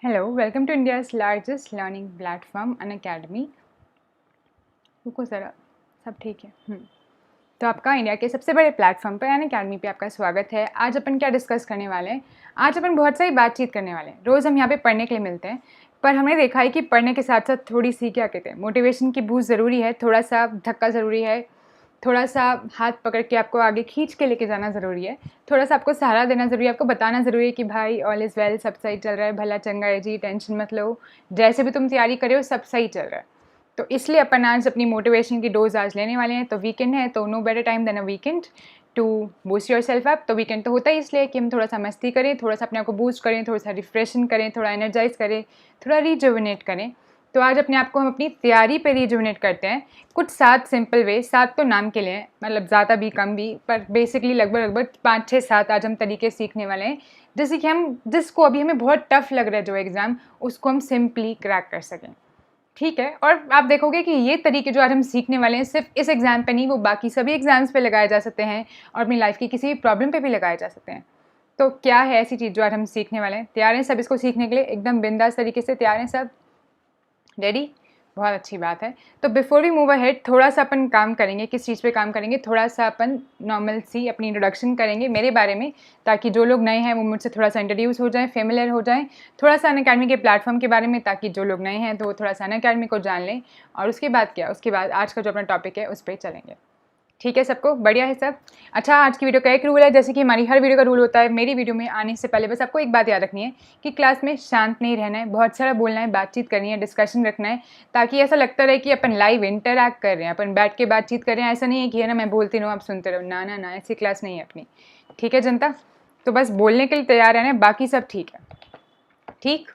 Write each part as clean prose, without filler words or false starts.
Hello, welcome to India's largest learning platform, Unacademy. रुको ज़रा, सब ठीक है। तो आपका इंडिया के सबसे बड़े प्लेटफॉर्म पर अनअकैडमी पे आपका स्वागत है। आज अपन क्या डिस्कस करने वाले हैं? आज अपन बहुत सारी बातचीत करने वाले हैं। रोज़ हम यहाँ पे पढ़ने के लिए मिलते हैं, पर हमने देखा है कि पढ़ने के साथ साथ थोड़ी सी क्या कहते हैं, मोटिवेशन की बूस्ट ज़रूरी है, थोड़ा सा धक्का ज़रूरी है, थोड़ा सा हाथ पकड़ के आपको आगे खींच के लेके जाना ज़रूरी है, थोड़ा सा आपको सहारा देना ज़रूरी है, आपको बताना ज़रूरी है कि भाई ऑल इज़ वेल, सब सही चल रहा है, भला चंगा है जी, टेंशन मत लो, जैसे भी तुम तैयारी करे हो सब सही चल रहा है। तो इसलिए अपन आज अपनी मोटिवेशन की डोज आज लेने वाले हैं। तो वीकेंड है तो no better time than a weekend to boost your self up. तो वीकेंड तो होता ही इसलिए कि हम थोड़ा सा मस्ती करें, थोड़ा सा अपने आप को बूस्ट करें, थोड़ा सा रिफ्रेशन करें, थोड़ा एनर्जाइज करें, थोड़ा रिजुविनेट करें। तो आज अपने आप को हम अपनी तैयारी पे रिजुविनेट करते हैं। कुछ 7 सिंपल वे, 7 तो नाम के लिए हैं, मतलब ज़्यादा भी कम भी, पर बेसिकली लगभग 5 6 7 आज हम तरीके सीखने वाले हैं, जैसे कि हम जिसको अभी हमें बहुत टफ लग रहा है जो एग्ज़ाम, उसको हम सिंपली क्रैक कर सकें। ठीक है, और आप देखोगे कि ये तरीके जो आज हम सीखने वाले हैं सिर्फ इस एग्ज़ाम पे नहीं, वो बाकी सभी एग्ज़ाम्स पे लगाए जा सकते हैं और अपनी लाइफ की किसी भी प्रॉब्लम पे भी लगाए जा सकते हैं। तो क्या है ऐसी चीज़ जो आज हम सीखने वाले हैं? तैयार हैं सब इसको सीखने के लिए? एकदम बिंदास तरीके से तैयार हैं सब? रेडी? बहुत अच्छी बात है। तो बिफोर वी मूव अहेड थोड़ा सा अपन काम करेंगे, किस चीज़ पे काम करेंगे, थोड़ा सा अपन नॉर्मल सी अपनी इंट्रोडक्शन करेंगे मेरे बारे में, ताकि जो लोग नए हैं वो मुझसे थोड़ा सा इंट्रोड्यूस हो जाएं, फेमिलियर हो जाएं, थोड़ा सा अनअकैडमी के प्लेटफॉर्म के बारे में, ताकि जो लोग नए हैं तो वो थोड़ा सा अनअकैडमी को जान लें। और उसके बाद क्या, उसके बाद आज का जो अपना टॉपिक है उस पर चलेंगे। ठीक है, सबको बढ़िया है सब? अच्छा, आज की वीडियो का एक रूल है, जैसे कि हमारी हर वीडियो का रूल होता है, मेरी वीडियो में आने से पहले बस आपको एक बात याद रखनी है कि क्लास में शांत नहीं रहना है, बहुत सारा बोलना है, बातचीत करनी है, डिस्कशन रखना है, ताकि ऐसा लगता रहे कि अपन लाइव इंटरैक्ट कर रहे हैं, अपन बैठ के बातचीत कर रहे हैं। ऐसा नहीं है कि है ना मैं बोलती रहूँ आप सुनते रहो, ना ना ना, ऐसी क्लास नहीं है अपनी। ठीक है जनता? तो बस बोलने के लिए तैयार रहना है, बाकी सब ठीक है। ठीक,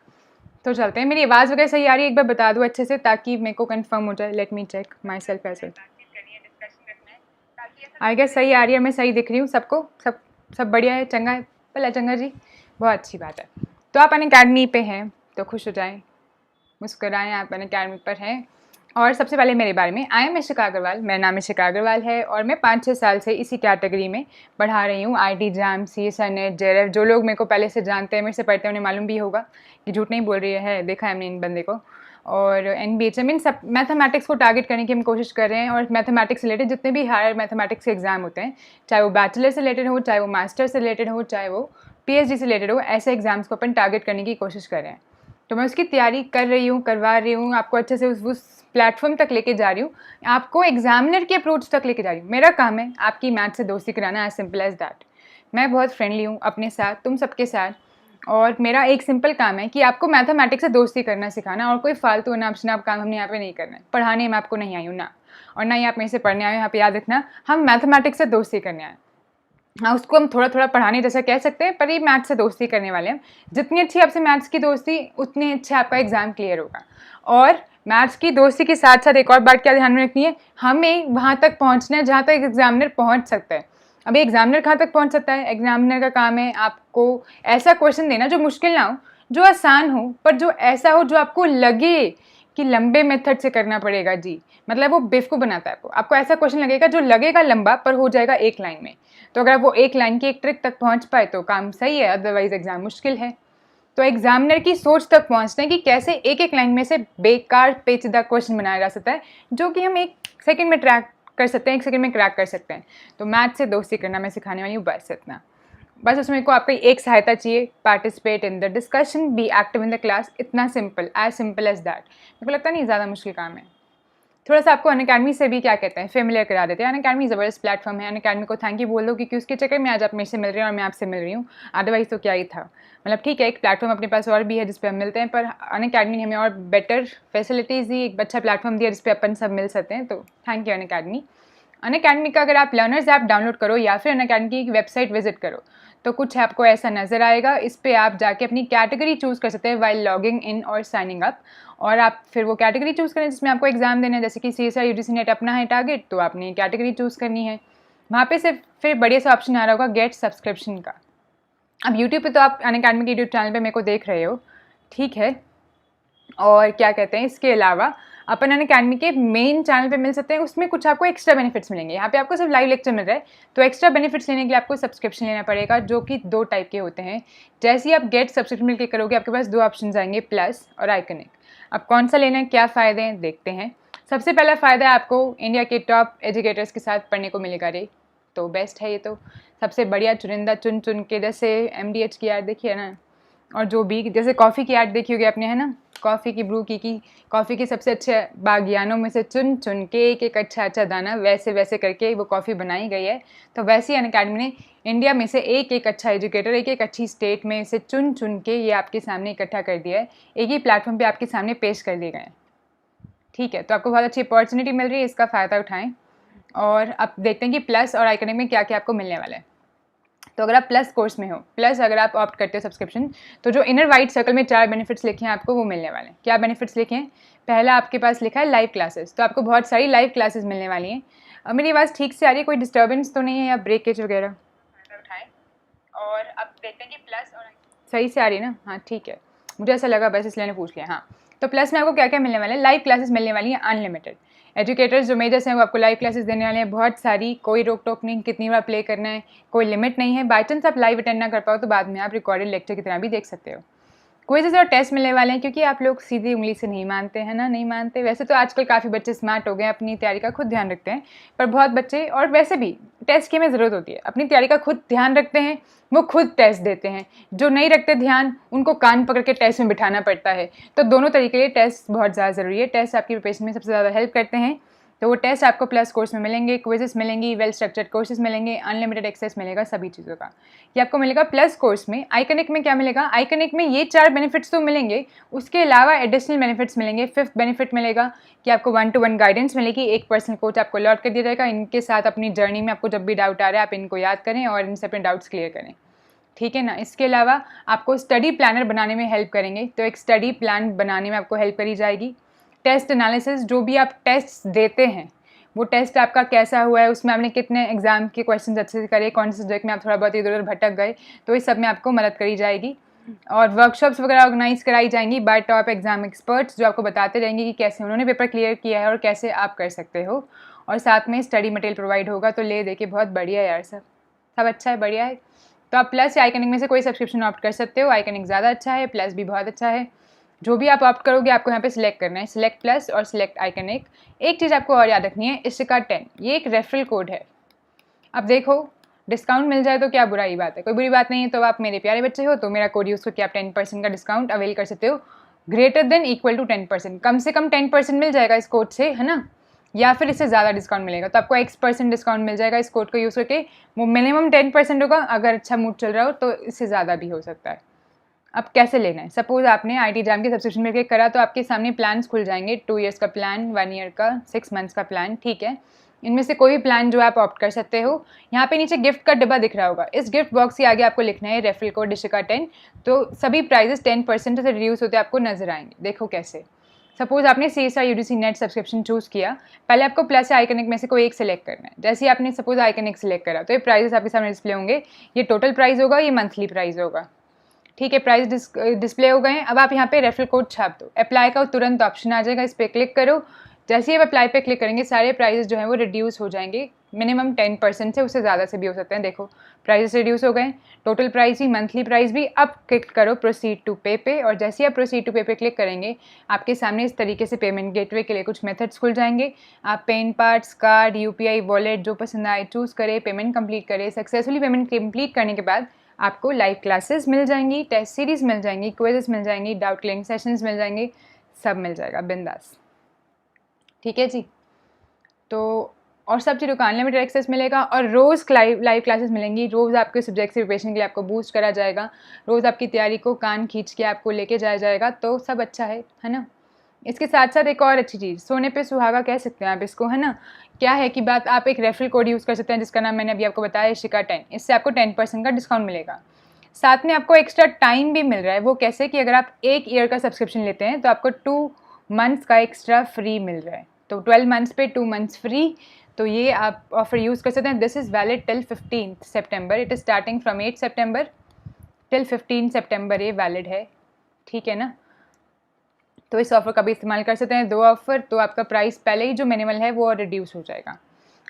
तो चलते हैं। मेरी आवाज़ वगैरह सही आ रही है? एक बार बता दूँ अच्छे से, ताकि मेरे को कंफर्म हो जाए। Let me check my self as well. I guess सही आ रही है, मैं सही दिख रही हूँ सबको? सब सब बढ़िया है, चंगा है, भला चंगा जी, बहुत अच्छी बात है। तो आप अनअकैडमी पे हैं तो खुश हो जाएं, मुस्कुराएं, आप अनअकैडमी पर हैं। और सबसे पहले मेरे बारे में, आई एम इशिका अग्रवाल, मेरा नाम इशिका अग्रवाल है और मैं 5 6 साल से इसी कैटेगरी में पढ़ा रही हूँ। I T JAM, C S NET, JRF. जो लोग मेरे को पहले से जानते हैं, मेरे से पढ़ते हैं, उन्हें मालूम भी होगा कि झूठ नहीं बोल रही है, देखा है हमने इन बंदे को। और एनबीएचएम, इन सब मैथमेटिक्स को टारगेट करने की हम कोशिश कर रहे हैं। और मैथमेटिक्स से रिलेटेड जितने भी हायर मैथमेटिक्स के एग्जाम होते हैं, चाहे वो बैचलर से रिलेटेड हो, चाहे वो मास्टर से रिलेटेड हो, चाहे वो पीएचडी से रिलेटेड हो, ऐसे एग्जाम्स को अपन टारगेट करने की कोशिश कर रहे हैं। तो मैं उसकी तैयारी कर रही हूँ, करवा रही हूँ, आपको अच्छे से उस प्लेटफॉर्म तक लेके जा रही हूँ, आपको एग्जामिनर की अप्रोच तक लेके जा रही हूँ। मेरा काम है आपकी मैथ से दोस्ती कराना, एज सिंपल एज दैट। मैं बहुत फ्रेंडली हूँ अपने साथ, तुम सबके साथ, और मेरा एक सिंपल काम है कि आपको मैथमेटिक्स से दोस्ती करना सिखाना, और कोई फालतू अनाप शनाप काम हमने यहाँ पे नहीं करना है। पढ़ाने में आपको नहीं आई हूँ ना, और ना ही आप मेरे से पढ़ने आए हो। यहाँ पे याद रखना, हम मैथमेटिक्स से दोस्ती करने आए। हाँ, उसको हम थोड़ा थोड़ा पढ़ाने जैसा कह सकते हैं, पर ये मैथ्स से दोस्ती करने वाले हैं। जितनी अच्छी आपसे मैथ्स की दोस्ती, उतनी अच्छे आपका एग्जाम क्लियर होगा। और मैथ्स की दोस्ती के साथ साथ एक और बात क्या ध्यान में रखनी है, हमें वहाँ तक पहुँचना है जहाँ तक एग्जामिनर पहुँच सकता है। अभी एग्जामिनर कहाँ तक पहुँच सकता है? एग्जामिनर का काम है आपको ऐसा क्वेश्चन देना जो मुश्किल ना हो, जो आसान हो, पर जो ऐसा हो जो आपको लगे कि लंबे मेथड से करना पड़ेगा जी। मतलब वो बेवकूफ़ बनाता है आपको ऐसा क्वेश्चन लगेगा जो लगेगा लंबा पर हो जाएगा एक लाइन में। तो अगर आप वो एक लाइन की एक ट्रिक तक पहुंच पाए तो काम सही है, अदरवाइज एग्जाम मुश्किल है। तो एग्जामिनर की सोच तक पहुंचना है कि कैसे एक एक लाइन में से बेकार पेचीदा क्वेश्चन बनाया जा सकता है, जो कि हम 1 सेकंड में ट्रैक कर सकते हैं, 1 सेकंड में क्रैक कर सकते हैं। तो मैथ से दोस्ती करना मैं सिखाने वाली हूँ, बस इतना। बस उसमें को आपकी एक सहायता चाहिए, participate in the discussion, be active in the class. इतना सिंपल एज दैट। मेरे को लगता नहीं ज़्यादा मुश्किल काम है। थोड़ा सा आपको अनअकैडमी से भी क्या कहते हैं, फेमिलियर करा देते हैं। अनअकैडमी ज़बरदस्त प्लेटफॉर्म है, अनअकैडमी को थैंक यू बोल दो, क्योंकि उसके चक्कर में आज आप मेरे से मिल रहे हैं और मैं आपसे मिल रही हूँ। अदरवाइज़ तो क्या ही था। मतलब ठीक है, एक प्लेटफॉर्म अपने पास और भी है जिस पे हम मिलते हैं, पर अनअकैडमी ने हमें और बेटर फैसिलिटीज़ दी, एक अच्छा प्लेटफॉर्म दिया जिस पे अपन सब मिल सकते हैं। तो थैंक यू अनअकैडमी। अनअकैडमी का अगर आप लर्नर्स ऐप डाउनलोड करो या फिर अनअकैडमी की वेबसाइट विजिट करो, तो कुछ आपको ऐसा नज़र आएगा। इस पर आप जाके अपनी कैटेगरी चूज़ कर सकते हैं वाइल लॉगिंग इन और साइनिंग अप, और आप फिर वो कैटेगरी चूज़ करें जिसमें आपको एग्जाम देना है। जैसे कि CSI UGC नेट अपना है टारगेट, तो आपने कैटेगरी चूज़ करनी है। वहाँ पे से फिर बढ़िया सा ऑप्शन आ रहा होगा गेट सब्सक्रिप्शन का। अब यूट्यूब पे तो आप अनअकैडमी के यूट्यूब चैनल पे मेरे को देख रहे हो, ठीक है। और क्या कहते हैं, इसके अलावा अपन अनअकैडमी के मेन चैनल पे मिल सकते हैं, उसमें कुछ आपको एक्स्ट्रा बेनिफिट्स मिलेंगे। यहाँ पे आपको सिर्फ लाइव लेक्चर मिल रहा है, तो एक्स्ट्रा बेनिफिट्स लेने के लिए आपको सब्सक्रिप्शन लेना पड़ेगा, जो कि 2 टाइप के होते हैं। जैसे ही आप गेट सब्सक्रिप्शन मिल के करोगे, आपके पास 2 ऑप्शन आएंगे, प्लस और आइकनिक। अब कौन सा लेना है, क्या फ़ायदे हैं, देखते हैं। सबसे पहला फ़ायदा आपको इंडिया के टॉप एजुकेटर्स के साथ पढ़ने को मिलेगा रे, तो बेस्ट है ये। तो सबसे बढ़िया चुनिंदा चुन चुन के, जैसे MDH की ऐड देखी है ना, और जो भी जैसे कॉफ़ी की ऐड देखी होगी आपने, है ना, कॉफ़ी की ब्रू की कॉफ़ी के सबसे अच्छे बागियानों में से चुन चुन के एक एक अच्छा दाना वैसे वैसे करके वो कॉफ़ी बनाई गई है। तो वैसे ही अनअकैडमी ने इंडिया में से एक एक अच्छा एजुकेटर, एक एक अच्छी स्टेट में से चुन चुन के ये आपके सामने इकट्ठा कर दिया है, एक ही प्लेटफॉर्म पे आपके सामने पेश कर दिए गए हैं। ठीक है, तो आपको बहुत अच्छी अपॉर्चुनिटी मिल रही है, इसका फ़ायदा उठाएं। और अब देखते हैं कि प्लस और आइकनिक में क्या क्या आपको मिलने वाला है। तो अगर आप प्लस कोर्स में हो, प्लस अगर आप ऑप्ट करते हो सब्सक्रिप्शन, तो जो इनर वाइट सर्कल में 4 बेनिफिट्स लिखे हैं आपको, वो मिलने वाले हैं। क्या बेनिफिट्स लिखे हैं? पहला आपके पास लिखा है लाइव क्लासेस, तो आपको बहुत सारी लाइव क्लासेस मिलने वाली हैं। अब मेरी आवाज़ ठीक से आ रही है, कोई डिस्टर्बेंस तो नहीं है या ब्रेकेज वगैरह? उठाएं। और अब देखते हैं कि प्लस और सही से आ रही है ना? हाँ ठीक है, मुझे ऐसा लगा, बस इसलिए मैंने पूछ लिया। हाँ, तो प्लस में आपको क्या क्या मिलने वाला है? लाइव क्लासेस मिलने वाली हैं अनलिमिटेड। एजुकेटर्स जो मेजर्स हैं वो आपको लाइव क्लासेस देने वाले हैं, बहुत सारी, कोई रोक टोक नहीं, कितनी बार प्ले करना है, कोई लिमिट नहीं है। बाई चांस आप लाइव अटेंड ना कर पाओ तो बाद में आप रिकॉर्डेड लेक्चर की तरह भी देख सकते हो। क्विज़ेस और टेस्ट मिलने वाले हैं, क्योंकि आप लोग सीधी उंगली से नहीं मानते हैं ना, नहीं मानते। वैसे तो आजकल काफ़ी बच्चे स्मार्ट हो गए हैं, अपनी तैयारी का खुद ध्यान रखते हैं, पर बहुत बच्चे, और वैसे भी टेस्ट की हमें ज़रूरत होती है, अपनी तैयारी का खुद ध्यान रखते हैं, वो खुद टेस्ट देते हैं। जो नहीं रखते ध्यान, उनको कान पकड़ के टेस्ट में बिठाना पड़ता है। तो दोनों तरीके के लिए टेस्ट बहुत ज़्यादा ज़रूरी है। टेस्ट आपकी प्रिपरेशन में सबसे ज़्यादा हेल्प करते हैं, तो वो टेस्ट आपको प्लस कोर्स में मिलेंगे, क्विजेस मिलेंगी, वेल स्ट्रक्चर्ड कोर्सेज मिलेंगे, अनलिमिटेड एक्सेस मिलेगा सभी चीज़ों का। ये आपको मिलेगा प्लस कोर्स में। आइकनिक में क्या मिलेगा? आइकनिक में ये 4 बेनिफिट्स तो मिलेंगे, उसके अलावा एडिशनल बेनिफिट्स मिलेंगे। 5th बेनिफिट मिलेगा कि आपको 1-to-1 गाइडेंस मिलेगी, एक पर्सनल कोच आपको अलॉट कर दिया जाएगा। इनके साथ अपनी जर्नी में आपको जब भी डाउट आ रहा है, आप इनको याद करें और इनसे अपने डाउट्स क्लियर करें, ठीक है ना। इसके अलावा आपको स्टडी प्लानर बनाने में हेल्प करेंगे, तो एक स्टडी प्लान बनाने में आपको हेल्प करी जाएगी। टेस्ट एनालिसिस, जो भी आप टेस्ट देते हैं वो टेस्ट आपका कैसा हुआ है, उसमें आपने कितने एग्जाम के क्वेश्चन अच्छे से करे, कौन से सब्जेक्ट में आप थोड़ा बहुत इधर उधर भटक गए, तो इस सब में आपको मदद करी जाएगी। और वर्कशॉप्स वगैरह ऑर्गेनाइज कराई जाएंगी बाय टॉप एग्जाम एक्सपर्ट्स, जो आपको बताते रहेंगे कि कैसे उन्होंने पेपर क्लियर किया है और कैसे आप कर सकते हो। और साथ में स्टडी मटेरियल प्रोवाइड होगा। तो ले दे के बहुत बढ़िया यार, सब अच्छा है, बढ़िया है। तो आप प्लस या आइकनिक में से कोई सब्सक्रिप्शन ऑप्ट कर सकते हो। आइकनिक ज़्यादा अच्छा है, प्लस भी बहुत अच्छा है। जो भी आप ऑप्ट करोगे आपको यहाँ पे सिलेक्ट करना है, सिलेक्ट प्लस और सिलेक्ट आइकनिक। एक चीज़ आपको और याद रखनी है, इसका 10, ये एक रेफरल कोड है। अब देखो, डिस्काउंट मिल जाए तो क्या बुराई बात है, कोई बुरी बात नहीं है। तो आप मेरे प्यारे बच्चे हो, तो मेरा कोड यूज़ करके आप 10% का डिस्काउंट अवेल कर सकते हो। ग्रेटर देन इक्वल टू 10%, कम से कम 10% मिल जाएगा इस कोड से, है ना, या फिर इससे ज़्यादा डिस्काउंट मिलेगा। तो आपको X% डिस्काउंट मिल जाएगा इस कोड को यूज़ करके। वो मिनिमम 10% होगा, अगर अच्छा मूड चल रहा हो तो इससे ज़्यादा भी हो सकता है। अब कैसे लेना है? सपोज आपने IT जैम के सब्सक्रिप्शन में क्लिक करा, तो आपके सामने प्लान्स खुल जाएंगे, 2 ईयर्स का प्लान, 1 ईयर का, 6 मंथ्स का प्लान, ठीक है। इनमें से कोई भी प्लान जो आप ऑप्ट कर सकते हो। यहाँ पे नीचे गिफ्ट का डिब्बा दिख रहा होगा, इस गिफ्ट बॉक्स के आगे आपको लिखना है रेफरल कोड डिशिका 10। तो सभी प्राइजेस 10% से रिड्यूस होते आपको नजर आएंगे। देखो कैसे। सपोज आपने CSR UGC net subscription choose किया, पहले आपको प्लस या आइकनिक में से कोई एक सेलेक्ट करना है। जैसे ही आपने सपोज आइकनिक सेलेक्ट करा, तो ये प्राइजेस आपके सामने डिस्प्ले होंगे। ये टोटल प्राइस होगा, ये मंथली प्राइस होगा, ठीक है। प्राइस डिस्प्ले हो गए हैं। अब आप यहाँ पे रेफरल कोड छाप दो, अप्लाई का तुरंत ऑप्शन आ जाएगा, इस पर क्लिक करो। जैसे ही आप अप्लाई पे क्लिक करेंगे, सारे प्राइजेस जो हैं वो रिड्यूस हो जाएंगे, मिनिमम 10% से, उससे ज़्यादा से भी हो सकते हैं। देखो प्राइजेस रिड्यूस हो गए, टोटल प्राइस भी, मंथली प्राइस भी। अब क्लिक करो प्रोसीड टू पे पे, और जैसे ही आप प्रोसीड टू पे पे क्लिक करेंगे, आपके सामने इस तरीके से पेमेंट गेटवे के लिए कुछ मेथड्स खुल जाएंगे। आप पेन पार्ट्स, कार्ड, UPI, वॉलेट, जो पसंद आए चूज़ करें, पेमेंट कंप्लीट करें। सक्सेसफुली पेमेंट कंप्लीट करने के बाद आपको लाइव क्लासेस मिल जाएंगी, टेस्ट सीरीज मिल जाएंगी, क्विजेस मिल जाएंगी, डाउट क्लियरिंग सेशंस मिल जाएंगे, सब मिल जाएगा बिंदास, ठीक है जी। तो और सब चीज़ों का अनलिमिटेड एक्सेस मिलेगा, और रोज़ लाइव क्लासेस मिलेंगी। रोज़ आपके सब्जेक्ट से प्रिपरेशन के लिए आपको बूस्ट करा जाएगा, रोज़ आपकी तैयारी को कान खींच के आपको लेके जाया जाएगा। तो सब अच्छा है ना। इसके साथ साथ एक और अच्छी चीज़, सोने पे सुहागा कह सकते हैं आप इसको, है ना। क्या है कि बात, आप एक रेफरल कोड यूज़ कर सकते हैं जिसका नाम मैंने अभी आपको बताया, शिका 10। इससे आपको 10% का डिस्काउंट मिलेगा। साथ में आपको एक्स्ट्रा टाइम भी मिल रहा है। वो कैसे कि अगर आप 1 ईयर का सब्सक्रिप्शन लेते हैं तो आपको 2 मंथ्स का एक्स्ट्रा फ्री मिल रहा है। तो 12 मंथ्स पे 2 मंथ्स फ्री। तो ये आप ऑफर यूज़ कर सकते हैं। This is valid till 15 September. It is starting from 8 September till 15 सितंबर ये वैलिड है, ठीक है ना। तो इस ऑफ़र का भी इस्तेमाल कर सकते हैं। 2 ऑफ़र तो आपका प्राइस पहले ही जो मिनिमल है वो रिड्यूस हो जाएगा।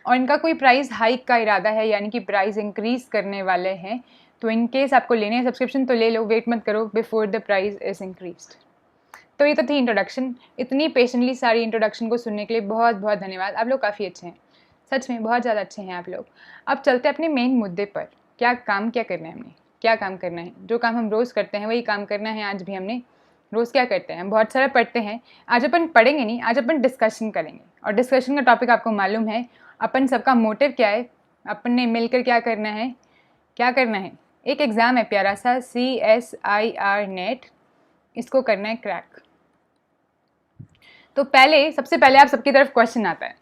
और इनका कोई प्राइस हाइक का इरादा है, यानी कि प्राइस इंक्रीज़ करने वाले हैं, तो इन केस आपको लेने हैं सब्सक्रिप्शन तो ले लो, वेट मत करो before the price is increased. तो ये तो थी इंट्रोडक्शन। इतनी पेशेंटली सारी इंट्रोडक्शन को सुनने के लिए बहुत बहुत धन्यवाद। आप लोग काफ़ी अच्छे हैं, सच में बहुत ज़्यादा अच्छे हैं आप लोग। अब चलते हैं अपने मेन मुद्दे पर। क्या करना है हमने, क्या काम करना है? जो काम हम रोज़ करते हैं वही काम करना है आज भी हमने। रोज़ क्या करते हैं? हम बहुत सारा पढ़ते हैं। आज अपन पढ़ेंगे नहीं, आज अपन डिस्कशन करेंगे। और डिस्कशन का टॉपिक आपको मालूम है, अपन सबका मोटिव क्या है, अपन ने मिलकर क्या करना है, एक एग्ज़ाम है प्यारा सा CSIR नेट, इसको करना है क्रैक। तो सबसे पहले आप सबकी तरफ क्वेश्चन आता है,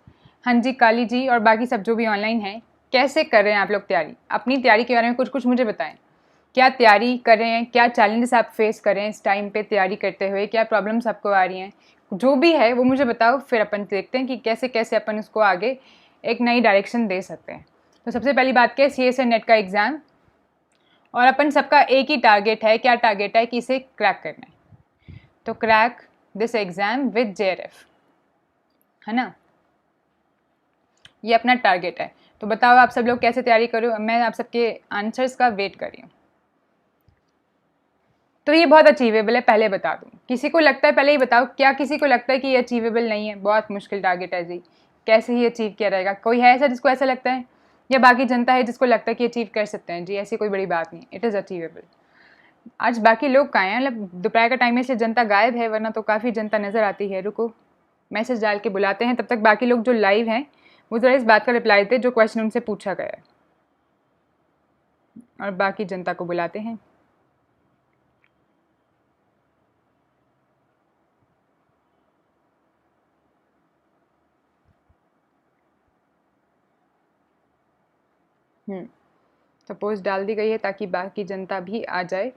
हाँ जी काली जी और बाकी सब जो भी ऑनलाइन हैं, कैसे कर रहे हैं आप लोग तैयारी? अपनी तैयारी के बारे में कुछ मुझे बताएं। क्या तैयारी कर रहे हैं, क्या चैलेंजेस आप फेस कर रहे हैं इस टाइम पे तैयारी करते हुए, क्या प्रॉब्लम्स आपको आ रही हैं, जो भी है वो मुझे बताओ। फिर अपन देखते हैं कि कैसे कैसे अपन उसको आगे एक नई डायरेक्शन दे सकते हैं। तो सबसे पहली बात क्या है, CSIR नेट का एग्ज़ाम, और अपन सबका एक ही टारगेट है। क्या टारगेट है? कि इसे क्रैक करना है। तो crack this exam with JRF, है ना, ये अपना टारगेट है। तो बताओ आप सब लोग कैसे तैयारी करो, मैं आप सबके आंसर्स का वेट कर रही हूँ। तो ये बहुत अचीवेबल है, पहले बता दूँ। किसी को लगता है, पहले ही बताओ, क्या किसी को लगता है कि ये अचीवेबल नहीं है, बहुत मुश्किल टारगेट है जी, कैसे ही अचीव किया जाएगा? कोई है ऐसा जिसको ऐसा लगता है, या बाकी जनता है जिसको लगता है कि अचीव कर सकते हैं? जी ऐसी कोई बड़ी बात नहीं, इट इज़ अचीवेबल। आज बाकी लोग कहाँ हैं? मतलब दोपहर का टाइम में से जनता गायब है, वरना तो काफ़ी जनता नज़र आती है। रुको मैसेज डाल के बुलाते हैं, तब तक बाकी लोग जो लाइव हैं वो ज़रा इस बात का रिप्लाई देते जो क्वेश्चन उनसे पूछा गया है, और बाकी जनता को बुलाते हैं। सपोज डाल दी गई है ताकि बाकी जनता भी आ जाए।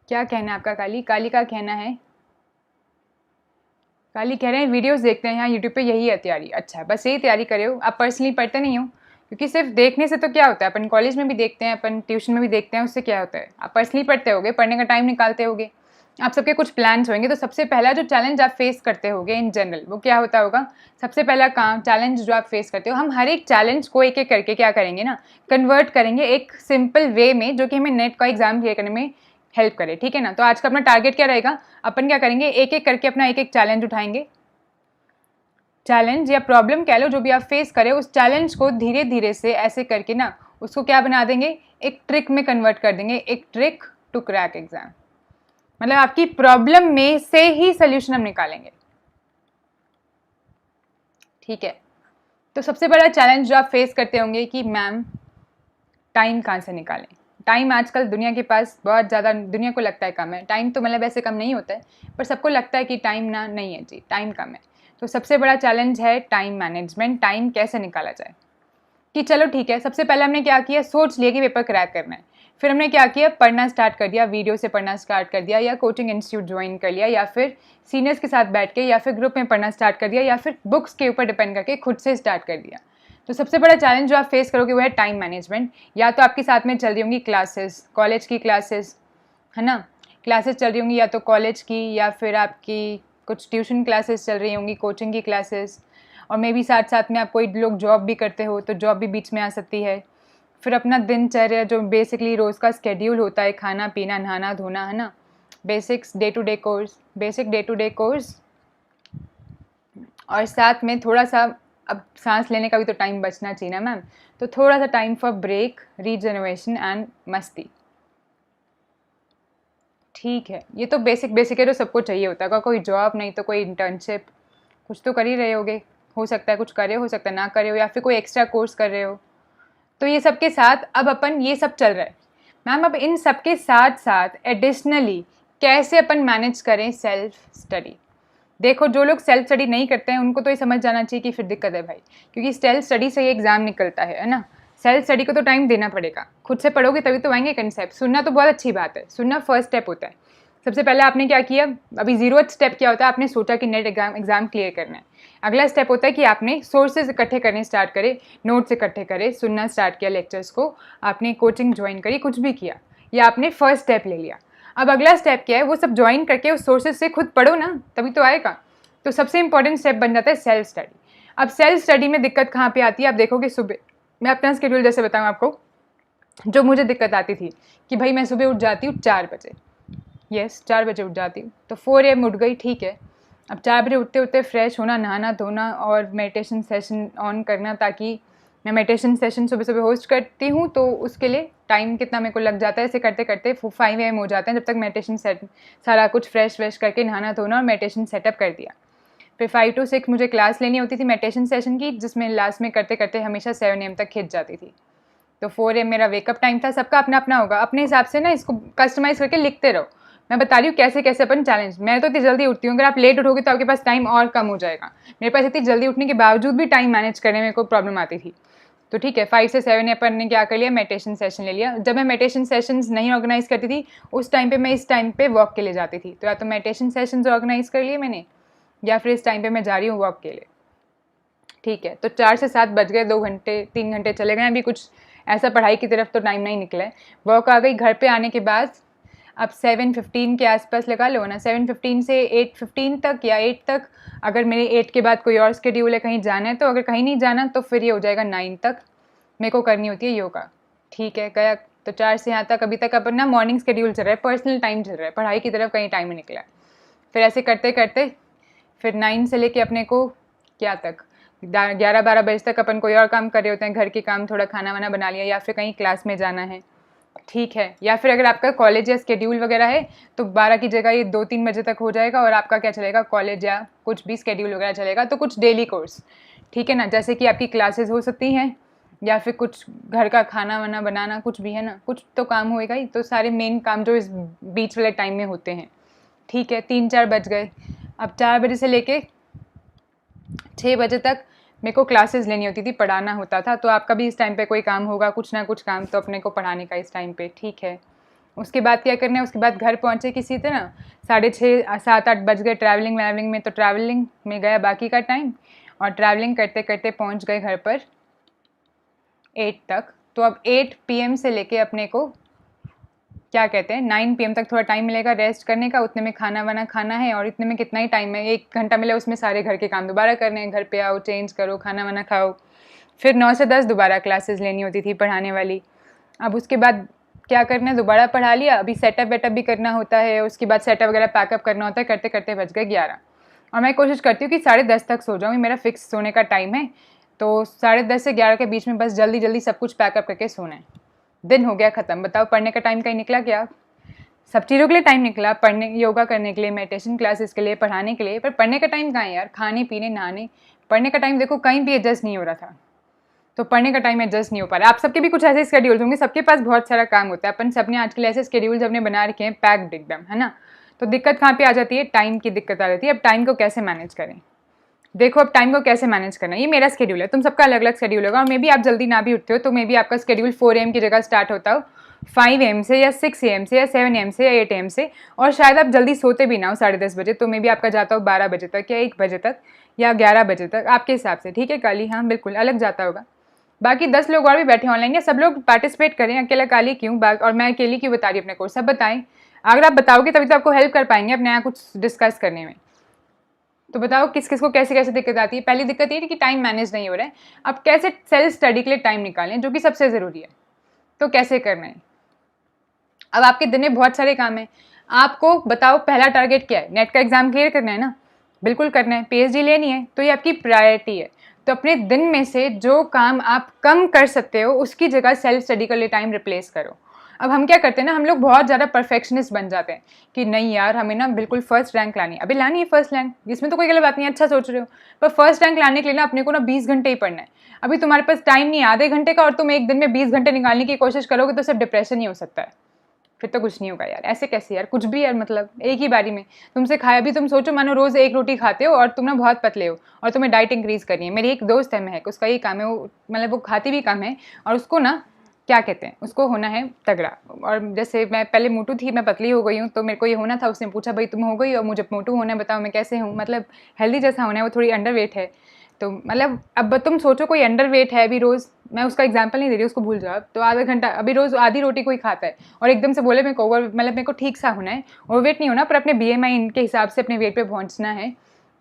क्या कहना है आपका? काली का कहना है, काली कह रहे हैं वीडियोस देखते हैं यहाँ यूट्यूब पे, यही है तैयारी। अच्छा बस यही तैयारी करे हो आप, पर्सनली पढ़ते नहीं हो? क्योंकि सिर्फ देखने से तो क्या होता है, अपन कॉलेज में भी देखते हैं, अपन ट्यूशन में भी देखते हैं, उससे क्या होता है? आप पर्सनली पढ़ते होगे, पढ़ने का टाइम निकालते होगे, आप सबके कुछ प्लान्स होंगे। तो सबसे पहला जो चैलेंज आप फेस करते होगे इन जनरल, वो क्या होता होगा? सबसे पहला काम चैलेंज जो आप फेस करते हो, हम हर एक चैलेंज को एक एक करके क्या करेंगे ना, कन्वर्ट करेंगे एक सिंपल वे में, जो कि हमें नेट का एग्जाम क्लियर करने में हेल्प करे, ठीक है ना। तो आज का अपना टारगेट क्या रहेगा, अपन क्या करेंगे, एक एक करके अपना एक एक चैलेंज उठाएंगे। चैलेंज या प्रॉब्लम कह लो, जो भी आप फेस करें, उस चैलेंज को धीरे धीरे से ऐसे करके ना उसको क्या बना देंगे, एक ट्रिक में कन्वर्ट कर देंगे, एक ट्रिक टू क्रैक एग्जाम। मतलब आपकी प्रॉब्लम में से ही सोल्यूशन हम निकालेंगे, ठीक है। तो सबसे बड़ा चैलेंज जो आप फेस करते होंगे कि मैम टाइम कहाँ से निकालें। टाइम आजकल दुनिया के पास बहुत ज़्यादा, दुनिया को लगता है कम है टाइम, तो मतलब ऐसे कम नहीं होता है, पर सबको लगता है कि टाइम ना नहीं है जी, टाइम कम है। तो सबसे बड़ा चैलेंज है टाइम मैनेजमेंट, टाइम कैसे निकाला जाए। कि चलो ठीक है, सबसे पहले हमने क्या किया, सोच लिया कि पेपर क्रैक करना है। फिर हमने क्या किया, पढ़ना स्टार्ट कर दिया, वीडियो से पढ़ना स्टार्ट कर दिया, या कोचिंग इंस्टीट्यूट ज्वाइन कर लिया, या फिर सीनियर्स के साथ बैठ के, या फिर ग्रुप में पढ़ना स्टार्ट कर दिया, या फिर बुक्स के ऊपर डिपेंड करके खुद से स्टार्ट कर दिया। तो सबसे बड़ा चैलेंज जो आप फेस करोगे वो है टाइम मैनेजमेंट। या तो आपके साथ में चल रही होंगी क्लासेस, कॉलेज की क्लासेस, है ना, क्लासेस चल रही होंगी या तो कॉलेज की, या फिर आपकी कुछ ट्यूशन क्लासेस चल रही होंगी, कोचिंग की क्लासेस, और मे भी साथ साथ में आप कोई लोग जॉब भी करते हो तो जॉब भी बीच में आ सकती है। फिर अपना दिनचर्या जो बेसिकली रोज़ का स्केड्यूल होता है, खाना पीना नहाना धोना, है ना, basics day to day course, basic day to day course, और साथ में थोड़ा सा अब सांस लेने का भी तो टाइम बचना चाहिए ना मैम, तो थोड़ा सा time for break, regeneration and मस्ती, ठीक है। ये तो बेसिक है, जो सबको चाहिए होता है। कोई जॉब नहीं तो कोई इंटर्नशिप, कुछ तो कर ही रहे होगे, हो सकता है कुछ करे, हो सकता है ना करे हो, या फिर कोई एक्स्ट्रा कोर्स कर रहे हो। तो ये सब के साथ अब अपन ये सब चल रहा है मैम, अब इन सब के साथ साथ एडिशनली कैसे अपन मैनेज करें सेल्फ स्टडी। देखो जो लोग सेल्फ स्टडी नहीं करते हैं उनको तो ये समझ जाना चाहिए कि फिर दिक्कत है भाई, क्योंकि सेल्फ स्टडी से ही एग्जाम निकलता है ना। सेल्फ स्टडी को तो टाइम देना पड़ेगा, खुद से पढ़ोगे तभी तो आएंगे कंसेप्ट। सुनना तो बहुत अच्छी बात है, सुनना फर्स्ट स्टेप होता है। सबसे पहले आपने क्या किया, अभी 0th स्टेप क्या होता है, आपने सोचा कि नेट एग्जाम क्लियर करना है। अगला स्टेप होता है कि आपने सोर्सेज इकट्ठे करने स्टार्ट करे, नोट्स इकट्ठे करे, सुनना स्टार्ट किया लेक्चर्स को, आपने कोचिंग ज्वाइन करी, कुछ भी किया, या आपने फर्स्ट स्टेप ले लिया। अब अगला स्टेप क्या है, वो सब ज्वाइन करके उस सोर्सेज से खुद पढ़ो ना, तभी तो आएगा। तो सबसे इंपॉर्टेंट स्टेप बन जाता है सेल्फ स्टडी। अब सेल्फ स्टडी में दिक्कत कहाँ पे आती है, आप देखोगे सुबह, मैं अपना स्केड्यूल जैसे बताऊँ आपको, जो मुझे दिक्कत आती थी कि भाई मैं सुबह उठ जाती हूँ 4 बजे, यस 4 बजे उठ जाती हूँ, तो 4 AM उठ गई, ठीक है। अब 4 बजे उठते उठते फ्रेश होना, नहाना धोना और मेडिटेशन सेशन ऑन करना, ताकि मैं मेडिटेशन सेशन सुबह सुबह होस्ट करती हूँ, तो उसके लिए टाइम कितना मेरे को लग जाता है, ऐसे करते करते 5 AM हो जाते हैं, जब तक मेडिटेशन सेट सारा कुछ फ्रेश करके नहाना धोना और मेडिटेशन सेटअप कर दिया। फिर 5 to 6 मुझे क्लास लेनी होती थी मेडिटेशन सेशन की, जिसमें लास्ट में करते करते हमेशा 7 AM तक खिंच जाती थी। तो 4 AM मेरा वेकअप टाइम था। सबका अपना अपना होगा, अपने हिसाब से ना इसको कस्टमाइज़ करके लिखते रहो। मैं बता रही हूँ कैसे कैसे अपन चैलेंज। मैं तो इतनी जल्दी उठती हूँ, अगर आप लेट उठोगे तो आपके पास टाइम और कम हो जाएगा। मेरे पास इतनी जल्दी उठने के बावजूद भी टाइम मैनेज करने में कोई प्रॉब्लम आती थी। तो ठीक है, 5 से 7 अपन ने क्या कर लिया, मेडिटेशन सेशन ले लिया। जब मैं मेडिटेशन सेशंस नहीं ऑर्गेनाइज करती थी, उस टाइम पे मैं इस टाइम पे वॉक के लिए जाती थी। तो या तो मेडिटेशन सेशंस ऑर्गेनाइज कर लिए मैंने, या फिर इस टाइम पे मैं जा रही हूँ वॉक के लिए, ठीक है। तो 4 से 7 बज गए, 2 घंटे 3 घंटे चले गए, अभी कुछ ऐसा पढ़ाई की तरफ तो टाइम नहीं निकला है। वॉक आ गई, घर पे आने के बाद अब 7:15 के आसपास लगा लो ना, 7:15 से 8:15 तक या 8 तक, अगर मेरे 8 के बाद कोई और स्केड्यूल है, कहीं जाना है तो, अगर कहीं नहीं जाना तो फिर ये हो जाएगा 9 तक। मेरे को करनी होती है योगा, ठीक है। गया तो 4 से यहाँ तक, अभी तक अपन ना मॉर्निंग स्केड्यूल चल रहा है, पर्सनल टाइम चल रहा है, पढ़ाई की तरफ कहीं टाइम नहीं निकला। फिर ऐसे करते करते फिर 9 से लेके अपने को क्या तक 11-12 बजे तक अपन कोई और काम कर रहे होते हैं, घर के काम, थोड़ा खाना वाना बना लिया, या फिर कहीं क्लास में जाना है, ठीक है। या फिर अगर आपका कॉलेज या स्केड्यूल वगैरह है तो 12 की जगह ये 2-3 बजे तक हो जाएगा, और आपका क्या चलेगा, कॉलेज या कुछ भी स्केड्यूल वगैरह चलेगा। तो कुछ डेली कोर्स, ठीक है ना, जैसे कि आपकी क्लासेस हो सकती हैं, या फिर कुछ घर का खाना वाना बनाना, कुछ भी है ना, कुछ तो काम होएगा ही। तो सारे मेन काम जो इस बीच वाले टाइम में होते हैं, ठीक है। 3-4 बज गए। अब 4 बजे से लेके 6 बजे तक मेरे को क्लासेस लेनी होती थी, पढ़ाना होता था। तो आपका भी इस टाइम पे कोई काम होगा, कुछ ना कुछ काम तो अपने को पढ़ाने का इस टाइम पे, ठीक है। उसके बाद क्या करना है, उसके बाद घर पहुँचे किसी तरह, 6:30 7-8 बज गए। ट्रैवलिंग में तो ट्रैवलिंग में गया बाकी का टाइम, और ट्रैवलिंग करते करते पहुँच गए घर पर 8 तक। तो अब 8 PM से लेके अपने को क्या कहते हैं 9 PM तक थोड़ा टाइम मिलेगा रेस्ट करने का। उतने में खाना वाना खाना है, और इतने में कितना ही टाइम है, 1 घंटा मिला, उसमें सारे घर के काम दोबारा करने हैं। घर पे आओ, चेंज करो, खाना वाना खाओ। फिर 9 से 10 दोबारा क्लासेस लेनी होती थी पढ़ाने वाली। अब उसके बाद क्या करना है, दोबारा पढ़ा लिया। अभी सेटअप वेटअप भी करना होता है, उसके बाद सेटअप वगैरह पैकअप करना होता है। करते करते बज गए 11। और मैं कोशिश करती हूँ कि 10:30 तक सो जाऊँ, मेरा फिक्स सोने का टाइम है। तो 10:30 से 11 के बीच में बस जल्दी जल्दी सब कुछ पैकअप करके सोना है। दिन हो गया ख़त्म। बताओ पढ़ने का टाइम कहीं निकला क्या? सब चीज़ों के लिए टाइम निकला, पढ़ने, योगा करने के लिए, मेडिटेशन क्लासेस के लिए, पढ़ाने के लिए, पर पढ़ने का टाइम कहाँ है यार? खाने पीने नहाने, पढ़ने का टाइम देखो कहीं भी एडजस्ट नहीं हो रहा था। तो पढ़ने का टाइम एडजस्ट नहीं हो पा रहा। आप सबके भी कुछ ऐसे स्केड्यूल्स होंगे, सबके पास बहुत सारा काम होता है। अपन सबने आजकल ऐसे स्केड्यूल्स अपने बना रखे हैं, पैक्ड एकदम, है ना। तो दिक्कत कहाँ पे आ जाती है, टाइम की दिक्कत आ जाती है। अब टाइम को कैसे मैनेज करें, देखो अब टाइम को कैसे मैनेज करना है। ये मेरा स्केड्यूल है, तुम सबका अलग अलग स्केड्यूल होगा, और मे भी आप जल्दी ना भी उठते हो, तो मे भी आपका स्केड्यूल 4 AM की जगह स्टार्ट होता हो 5 AM से, या 6 AM से, या 7 AM से, या 8 AM से। और शायद आप जल्दी सोते भी ना हो 10:30 बजे, तो मे भी आपका जाता हो 12 बजे तक, या 1 बजे तक, या 11 बजे तक, आपके हिसाब से, ठीक है। काली, हाँ बिल्कुल अलग जाता होगा। बाकी 10 लोग और भी बैठे ऑनलाइन, या सब लोग पार्टिसिपेट करें। अकेला काली क्यों, और मैं अकेली क्यों बता रही हूँ अपने कोर्स, सब बताएं। अगर आप बताओगे तभी तो आपको हेल्प कर पाएंगे अपने यहाँ कुछ डिस्कस करने में। तो बताओ किस किस को कैसे कैसे दिक्कत आती है। पहली दिक्कत ये है कि टाइम मैनेज नहीं हो रहा है। अब कैसे सेल्फ स्टडी के लिए टाइम निकालें, जो कि सबसे ज़रूरी है, तो कैसे करना है। अब आपके दिन में बहुत सारे काम हैं, आपको बताओ पहला टारगेट क्या है, नेट का एग्जाम क्लियर करना है ना, बिल्कुल करना है, PhD लेनी है, तो ये आपकी प्रायोरिटी है। तो अपने दिन में से जो काम आप कम कर सकते हो, उसकी जगह सेल्फ स्टडी के लिए टाइम रिप्लेस करो। अब हम क्या करते हैं ना, हम लोग बहुत ज़्यादा परफेक्शनिस्ट बन जाते हैं कि नहीं यार हमें ना बिल्कुल फर्स्ट रैंक लानी है। अभी लानी है फर्स्ट रैंक, इसमें तो कोई गलत बात नहीं है, अच्छा सोच रहे हो, पर फर्स्ट रैंक लाने के लिए ना अपने को ना 20 घंटे ही पढ़ना है। अभी तुम्हारे पास टाइम नहीं है आधे घंटे का, और तुम एक दिन में 20 घंटे निकालने की कोशिश करोगे तो सिर्फ डिप्रेशन ही हो सकता है, फिर तो कुछ नहीं होगा यार। ऐसे कैसे यार, कुछ भी यार, मतलब एक ही बारी में तुमसे खाया भी, तुम सोचो मानो रोज़ 1 रोटी खाते हो और तुम ना बहुत पतले हो और तुम्हें डाइट इंक्रीज़ करनी है। मेरी एक दोस्त है महक, उसका ये काम है, वो मतलब वो खाती भी कम है, और उसको ना क्या कहते हैं, उसको होना है तगड़ा। और जैसे मैं पहले मोटू थी, मैं पतली हो गई हूँ, तो मेरे को ये होना था। उसने पूछा भाई तुम हो गई और मुझे मोटू होना है, बताओ मैं कैसे हूँ, मतलब हेल्दी जैसा होना है, वो थोड़ी अंडरवेट है। तो मतलब अब तुम सोचो कोई अंडर वेट है अभी रोज़, मैं उसका एग्जांपल नहीं दे रही, उसको भूल जाओ, तो आधा घंटा अभी रोज़ आधी रोटी कोई खाता है और एकदम से बोले मेरे को ओवर, मतलब मेरे को ठीक सा होना है, ओवर वेट नहीं होना पर अपने BMI के हिसाब से अपने वेट पे पहुंचना है,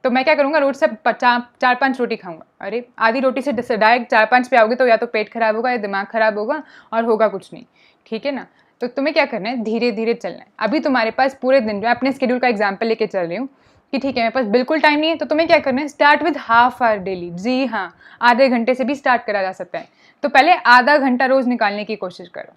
तो मैं क्या करूँगा, रोज से 4-5 रोटी खाऊंगा। अरे आधी रोटी से डायरेक्ट 4-5 पे आओगे तो या तो पेट खराब होगा या दिमाग खराब होगा और होगा कुछ नहीं, ठीक है ना। तो तुम्हें क्या करना है, धीरे धीरे चलना है। अभी तुम्हारे पास पूरे दिन, मैं अपने स्केड्यूल का एग्जाम्पल लेके चल रही हूँ कि ठीक है मेरे पास बिल्कुल टाइम नहीं है, तो तुम्हें क्या करना है, start with half hour daily. जी हाँ, आधे घंटे से भी स्टार्ट करा जा सकता है। तो पहले आधा घंटा रोज निकालने की कोशिश करो।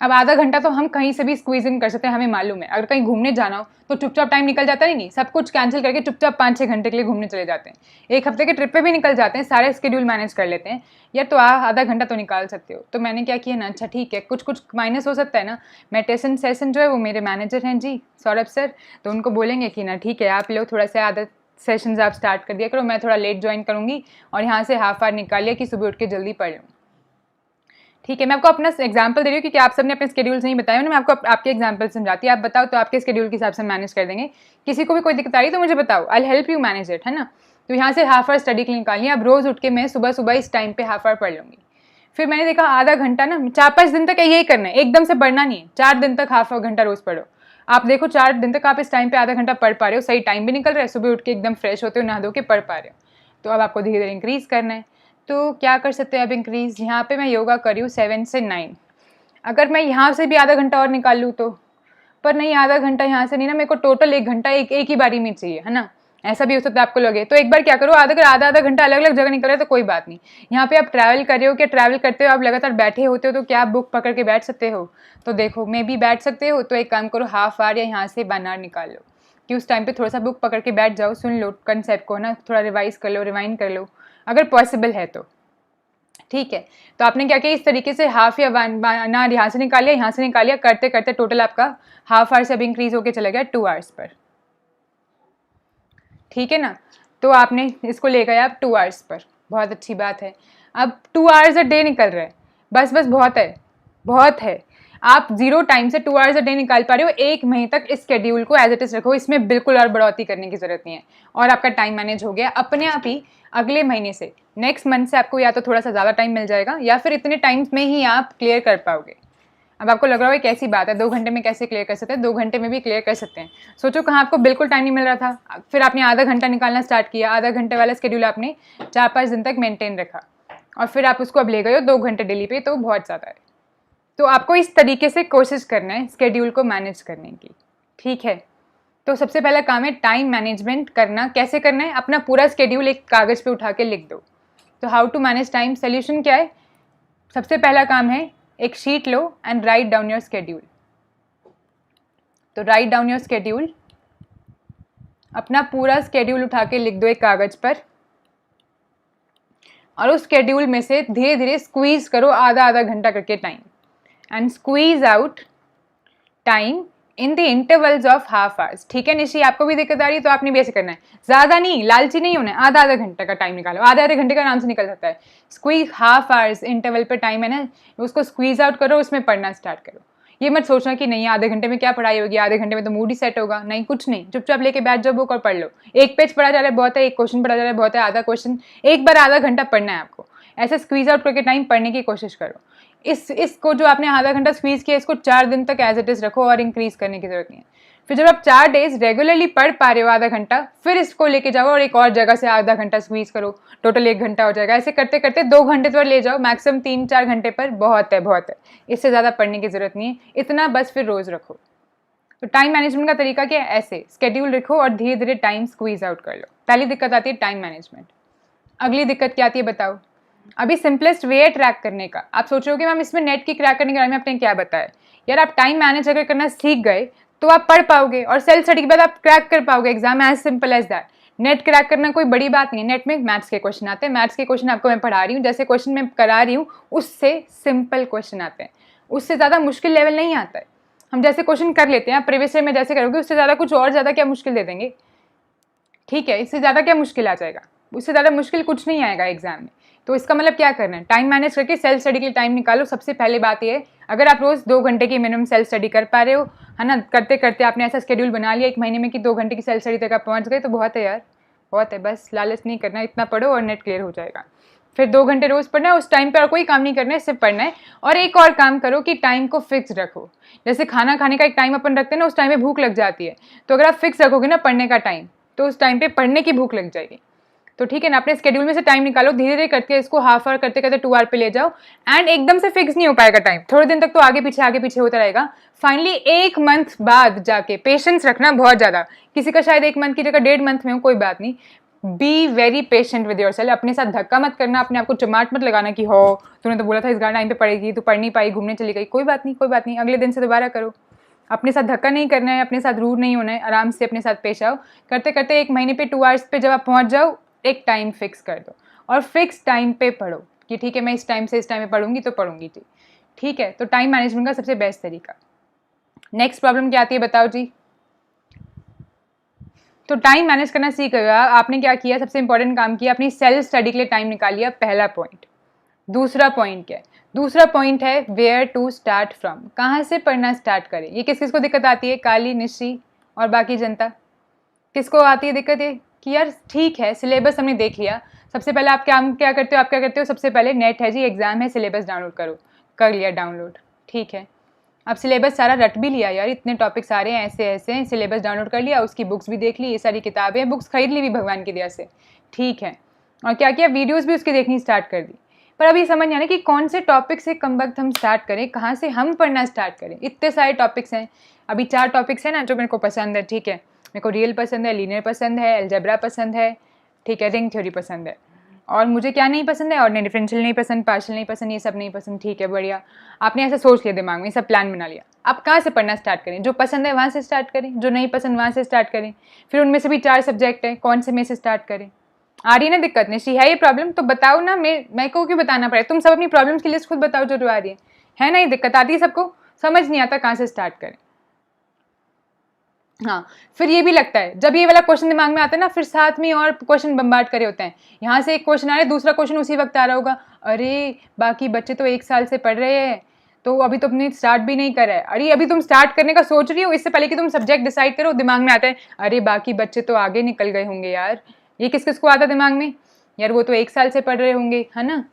अब आधा घंटा तो हम कहीं से भी स्क्वीज इन कर सकते हैं, हमें मालूम है। अगर कहीं घूमने जाना हो तो चुपचाप टाइम निकल जाता है, नहीं सब कुछ कैंसिल करके चुपचाप 5-6 घंटे के लिए घूमने चले जाते हैं, एक हफ्ते के ट्रिप पे भी निकल जाते हैं, सारे स्केड्यूल मैनेज कर लेते हैं यार, तो आधा घंटा तो निकाल सकते हो। तो मैंने क्या किया ना, अच्छा ठीक है कुछ कुछ माइनस हो सकता है ना, मेडिटेशन सेशन जो है वो मेरे मैनेजर हैं जी सौरभ सर, तो उनको बोलेंगे कि ना ठीक है आप लोग थोड़ा सा आधा सेशंस आप स्टार्ट कर दिया करो, मैं थोड़ा लेट ज्वाइन करूँगी और यहाँ से हाफ आवर निकालिए कि सुबह उठ के जल्दी पढ़ लूँ। ठीक है, मैं आपको अपना एग्जांपल दे रही हूँ क्योंकि आप सबने अपने स्केड्यूल्स नहीं बताए, मैं आपको आपके एग्जांपल समझाती है। आप बताओ तो आपके स्केड्यूल के हिसाब से मैनेज कर देंगे। किसी को भी कोई दिक्कत आ रही तो मुझे बताओ, I help you manage it, है ना। तो यहाँ से हाफ आवर स्टडी के लिए निकालिए। अब रोज उठ के मैं सुबह सुबह इस टाइम पे हाफ आवर पढ़ लूँगी। फिर मैंने देखा आधा घंटा ना 4-5 दिन तक यही करना है, एकदम से बढ़ना नहीं है। 4 दिन तक हाफ घंटा रोज पढ़ो। आप देखो 4 दिन तक आप इस टाइम पे आधा घंटा पढ़ पा रहे हो, सही टाइम भी निकल रहा है, सुबह उठ के एकदम फ्रेश होते हो, नहा धो के पढ़ पा रहे हो। तो अब आपको धीरे धीरे इंक्रीज करना है। तो क्या कर सकते हैं अब इंक्रीज, यहाँ पे मैं योगा कर रही हूँ 7 से 9। अगर मैं यहाँ से भी आधा घंटा और निकाल लूँ तो, पर नहीं आधा घंटा यहाँ से नहीं ना, मेरे को टोटल 1 घंटा एक ही बारी में चाहिए, है ना। ऐसा भी हो सकता है आपको लगे, तो एक बार क्या करो, अगर आधा घंटा अलग अलग जगह निकल रहा है तो कोई बात नहीं। यहाँ पे आप ट्रैवल कर रहे हो, क्या ट्रैवल करते हो आप लगातार बैठे होते हो, तो क्या आप बुक पकड़ के बैठ सकते हो, तो देखो मे भी बैठ सकते हो। तो एक काम करो, हाफ आवर या यहाँ से 1 आवर निकाल लो कि उस टाइम पे थोड़ा सा बुक पकड़ के बैठ जाओ, सुन लो कंसेप्ट को ना, थोड़ा रिवाइज कर लो, रिवाइंड कर लो अगर पॉसिबल है तो, ठीक है। तो आपने क्या किया, इस तरीके से हाफ या 1 आवर यहाँ से निकालिया, यहाँ से निकालिया, करते करते टोटल आपका हाफ आवर से अब इंक्रीज होके चला गया 2 आवर्स पर, ठीक है ना। तो आपने इसको ले गए आप 2 आवर्स पर, बहुत अच्छी बात है। अब 2 आवर्स अ डे निकल रहे हैं, बस बस बहुत है, बहुत है। आप 0 टाइम से 2 आवर्स अ डे निकाल पा रहे हो, 1 महीने तक इस शेड्यूल को एज इट इज रखो, इसमें बिल्कुल और बढ़ोतरी करने की जरूरत नहीं है, और आपका टाइम मैनेज हो गया अपने आप ही। अगले महीने से, नेक्स्ट मंथ से आपको या तो थोड़ा सा ज़्यादा टाइम मिल जाएगा या फिर इतने टाइम्स में ही आप क्लियर कर पाओगे। अब आपको लग रहा है कैसी बात है, 2 घंटे में कैसे क्लियर कर सकते हैं, 2 घंटे में भी क्लियर कर सकते हैं। सोचो कहाँ आपको बिल्कुल टाइम नहीं मिल रहा था, फिर आपने आधा घंटा निकालना स्टार्ट किया, आधा घंटे वाला शेड्यूल आपने 4-5 दिन तक मेंटेन रखा और फिर आप उसको अब ले गए हो 2 घंटे डेली पे, तो बहुत ज़्यादा है। तो आपको इस तरीके से कोशिश करना है शेड्यूल को मैनेज करने की, ठीक है। तो सबसे पहला काम है टाइम मैनेजमेंट करना। कैसे करना है, अपना पूरा शेड्यूल एक कागज़ पे उठा के लिख दो। तो how to manage time, solution क्या है, सबसे पहला काम है एक शीट लो and write down your schedule. तो राइट डाउन योर शेड्यूल, अपना पूरा शेड्यूल उठा के लिख दो एक कागज पर, और उस शेड्यूल में से धीरे धीरे स्क्वीज करो आधा घंटा करके time, and squeeze out time in the intervals of half hours, ठीक है। निशी आपको भी दिक्कत आ रही है तो आपने भी ऐसे करना है, ज्यादा नहीं, लालची नहीं होना है, आधा घंटा का टाइम निकालो, आधे घंटे का आराम से निकल सकता है। स्क्वीज हाफ आवर्स इंटरवल पे टाइम है ना, उसको स्क्वीज आउट करो, उसमें पढ़ना स्टार्ट करो। ये मत सोचना कि नहीं आधे घंटे में क्या पढ़ाई होगी, आधे घंटे में तो मूड ही सेट होगा, नहीं कुछ नहीं, चुपचाप लेके बैठ जाओ बुक और पढ़ लो। एक पेज पढ़ा जा रहा है बहुत है, एक क्वेश्चन पढ़ा जा रहा है बहुत है, आधा क्वेश्चन एक बार आधा घंटा पढ़ना है आपको। ऐसे स्क्वीज आउट करके टाइम पढ़ने की कोशिश करो। इसको जो आपने आधा घंटा स्क्वीज किया, इसको 4 दिन तक एज इट इज रखो और इंक्रीज करने की जरूरत नहीं है। फिर जब आप 4 डेज रेगुलरली पढ़ पा रहे हो आधा घंटा, फिर इसको लेके जाओ और एक और जगह से आधा घंटा स्क्वीज करो, टोटल 1 घंटा हो जाएगा। ऐसे करते करते 2 घंटे पर ले जाओ, मैक्सिमम 3-4 घंटे पर बहुत है, बहुत है, इससे ज़्यादा पढ़ने की जरूरत नहीं है, इतना बस फिर रोज रखो। तो टाइम मैनेजमेंट का तरीका क्या है, ऐसे स्केड्यूल रखो और धीरे धीरे टाइम स्क्वीज आउट कर लो। पहली दिक्कत आती है टाइम मैनेजमेंट। अगली दिक्कत क्या आती है बताओ, अभी सिंपलेस्ट वे है ट्रैक करने का। आप सोचोगे मैम इसमें नेट की क्रैक करने के बारे में आपने क्या बताया, यार आप टाइम मैनेज अगर करना सीख गए तो आप पढ़ पाओगे और सेल्फ स्टडी के बाद आप क्रैक कर पाओगे exam, as simple as that. NET crack करना कोई बड़ी बात नहीं है। नेट में मैथ्स के क्वेश्चन आते हैं, मैथ्स के क्वेश्चन आपको मैं पढ़ा रही हूँ, जैसे क्वेश्चन मैं करा रही हूँ उससे सिंपल क्वेश्चन आते हैं, उससे ज़्यादा मुश्किल लेवल नहीं आता है। हम जैसे क्वेश्चन कर लेते हैं, प्रीवियस ईयर में जैसे करोगे उससे ज़्यादा कुछ और ज़्यादा क्या मुश्किल दे देंगे, ठीक है, इससे ज़्यादा क्या मुश्किल आ जाएगा, उससे ज़्यादा मुश्किल कुछ नहीं आएगा एग्जाम में। तो इसका मतलब क्या करना है, टाइम मैनेज करके सेल्फ स्टडी के लिए टाइम निकालो। सबसे पहले बात ये है, अगर आप रोज 2 घंटे की मिनिमम सेल्फ स्टडी कर पा रहे हो, है ना, करते करते आपने ऐसा शेड्यूल बना लिया 1 महीने में कि 2 घंटे की सेल्फ स्टडी तक आप पहुंच गए, तो बहुत है यार, बहुत है, बस लालच नहीं करना, इतना पढ़ो और नेट क्लियर हो जाएगा। फिर 2 घंटे रोज पढ़ना है, उस टाइम पे और कोई काम नहीं करना है, सिर्फ पढ़ना है। और एक और काम करो कि टाइम को फिक्स रखो। जैसे खाना खाने का एक टाइम अपन रखते हैं ना, उस टाइम पे भूख लग जाती है, तो अगर आप फिक्स रखोगे ना पढ़ने का टाइम, तो उस टाइम पे पढ़ने की भूख लग जाएगी। तो ठीक है ना, अपने स्केड्यूल में से टाइम निकालो, धीरे धीरे करके इसको हाफ आवर करते करते 2 आवर पे ले जाओ। एंड एकदम से फिक्स नहीं हो पाएगा टाइम, थोड़े दिन तक तो आगे पीछे होता रहेगा। फाइनली 1 मंथ बाद जाके पेशेंस रखना बहुत ज्यादा, किसी का शायद 1 मंथ की जगह 1.5 मंथ में हो, कोई बात नहीं। Be very patient with your self. अपने साथ धक्का मत करना, अपने आप को चमाट मत लगाना कि हो तूने तो बोला था इस टाइम पे पढ़ेगी, तू पढ़ नहीं पाई, घूमने चली गई, कोई बात नहीं कोई बात नहीं, अगले दिन से दोबारा करो। अपने साथ धक्का नहीं करना है, अपने साथ रूड नहीं होना है, आराम से अपने साथ पेश आओ। करते करते 1 महीने पे 2 आवर्स पे जब आप पहुंच जाओ, एक टाइम फिक्स कर दो और फिक्स टाइम पे पढ़ो कि ठीक है मैं इस टाइम से इस टाइम पे पढ़ूंगी तो पढ़ूंगी जी। ठीक है, तो टाइम मैनेजमेंट का सबसे बेस्ट तरीका। नेक्स्ट प्रॉब्लम क्या आती है बताओ जी। तो टाइम मैनेज करना सीख गए आपने, क्या किया, सबसे इंपॉर्टेंट काम किया, अपनी सेल्फ स्टडी के लिए टाइम निकाल लिया, पहला पॉइंट। दूसरा पॉइंट क्या है, दूसरा पॉइंट है वेयर टू स्टार्ट फ्रॉम, कहाँ से पढ़ना स्टार्ट करें। ये किस किस को दिक्कत आती है, काली, निशी और बाकी जनता, किसको आती है दिक्कत है कि यार ठीक है सिलेबस हमने देख लिया, सबसे पहले आप क्या करते हो, सबसे पहले नेट है जी, एग्जाम है, सिलेबस डाउनलोड करो, कर लिया डाउनलोड, ठीक है। अब सिलेबस सारा रट भी लिया यार, इतने टॉपिक सारे हैं, ऐसे ऐसे हैं, सिलेबस डाउनलोड कर लिया, उसकी बुक्स भी देख ली, ये सारी किताबें हैं, बुक्स खरीद ली भी भगवान की दया से, ठीक है। और क्या किया, वीडियोस भी उसकी देखनी स्टार्ट कर दी। पर अभी समझ नहीं आ रहा कि कौन से टॉपिक से कम वक्त हम स्टार्ट करें, कहाँ से हम पढ़ना स्टार्ट करें। इतने सारे टॉपिक्स हैं, अभी 4 टॉपिक्स हैं ना जो मेरे को पसंद है, ठीक है। मेरे को रियल पसंद है, लीनियर पसंद है, अलजेब्रा पसंद है, ठीक है, रिंग थ्योरी पसंद है। और मुझे क्या नहीं पसंद है, ऑर्डिनरी डिफरेंशियल नहीं पसंद, पार्शियल नहीं पसंद, ये सब नहीं पसंद, ठीक है बढ़िया। आपने ऐसा सोच लिया दिमाग में, सब प्लान बना लिया। आप कहाँ से पढ़ना स्टार्ट करें, जो पसंद है वहाँ से स्टार्ट करें, जो नहीं पसंद वहाँ से स्टार्ट करें। फिर उनमें से भी 4 सब्जेक्ट हैं, कौन से में से स्टार्ट करें। आ रही है ना दिक्कत, निशी है ये प्रॉब्लम, तो बताओ ना, मैं को क्यों बताना पड़े, तुम सब अपनी प्रॉब्लम्स की लिस्ट खुद बताओ जो आ रही है ना, ये दिक्कत आती है सबको, समझ नहीं आता कहाँ से स्टार्ट करें। हाँ, फिर ये भी लगता है जब ये वाला क्वेश्चन दिमाग में आता है ना, फिर साथ में और क्वेश्चन बम्बार्ड करे होते हैं, यहाँ से एक क्वेश्चन आ रहा है, दूसरा क्वेश्चन उसी वक्त आ रहा होगा, अरे बाकी बच्चे तो 1 साल से पढ़ रहे हैं, तो अभी तो अपने स्टार्ट भी नहीं करा है। अरे अभी तुम स्टार्ट करने का सोच रही हो, इससे पहले कि तुम सब्जेक्ट डिसाइड करो, दिमाग में आता है अरे बाकी बच्चे तो आगे निकल गए होंगे यार। ये किस किस को आता है दिमाग में, यार वो तो 1 साल से पढ़ रहे होंगे, है ना,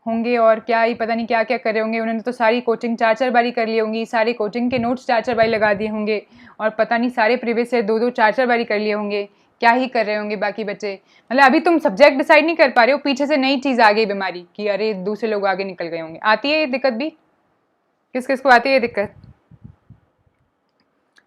होंगे और क्या ही पता नहीं क्या क्या कर रहे होंगे, उन्होंने तो सारी कोचिंग 4-4 बारी कर ली होंगी, सारी कोचिंग के नोट्स 4-4 बारी लगा दिए होंगे, और पता नहीं सारे प्रीवियस से 2-2 4-4 बारी कर लिए होंगे, क्या ही कर रहे होंगे बाकी बच्चे। मतलब अभी तुम सब्जेक्ट डिसाइड नहीं कर पा रहे हो, पीछे से नई चीज़ आ गई बीमारी कि अरे दूसरे लोग आगे निकल गए होंगे। आती है ये दिक्कत भी, किस किस को आती है ये दिक्कत,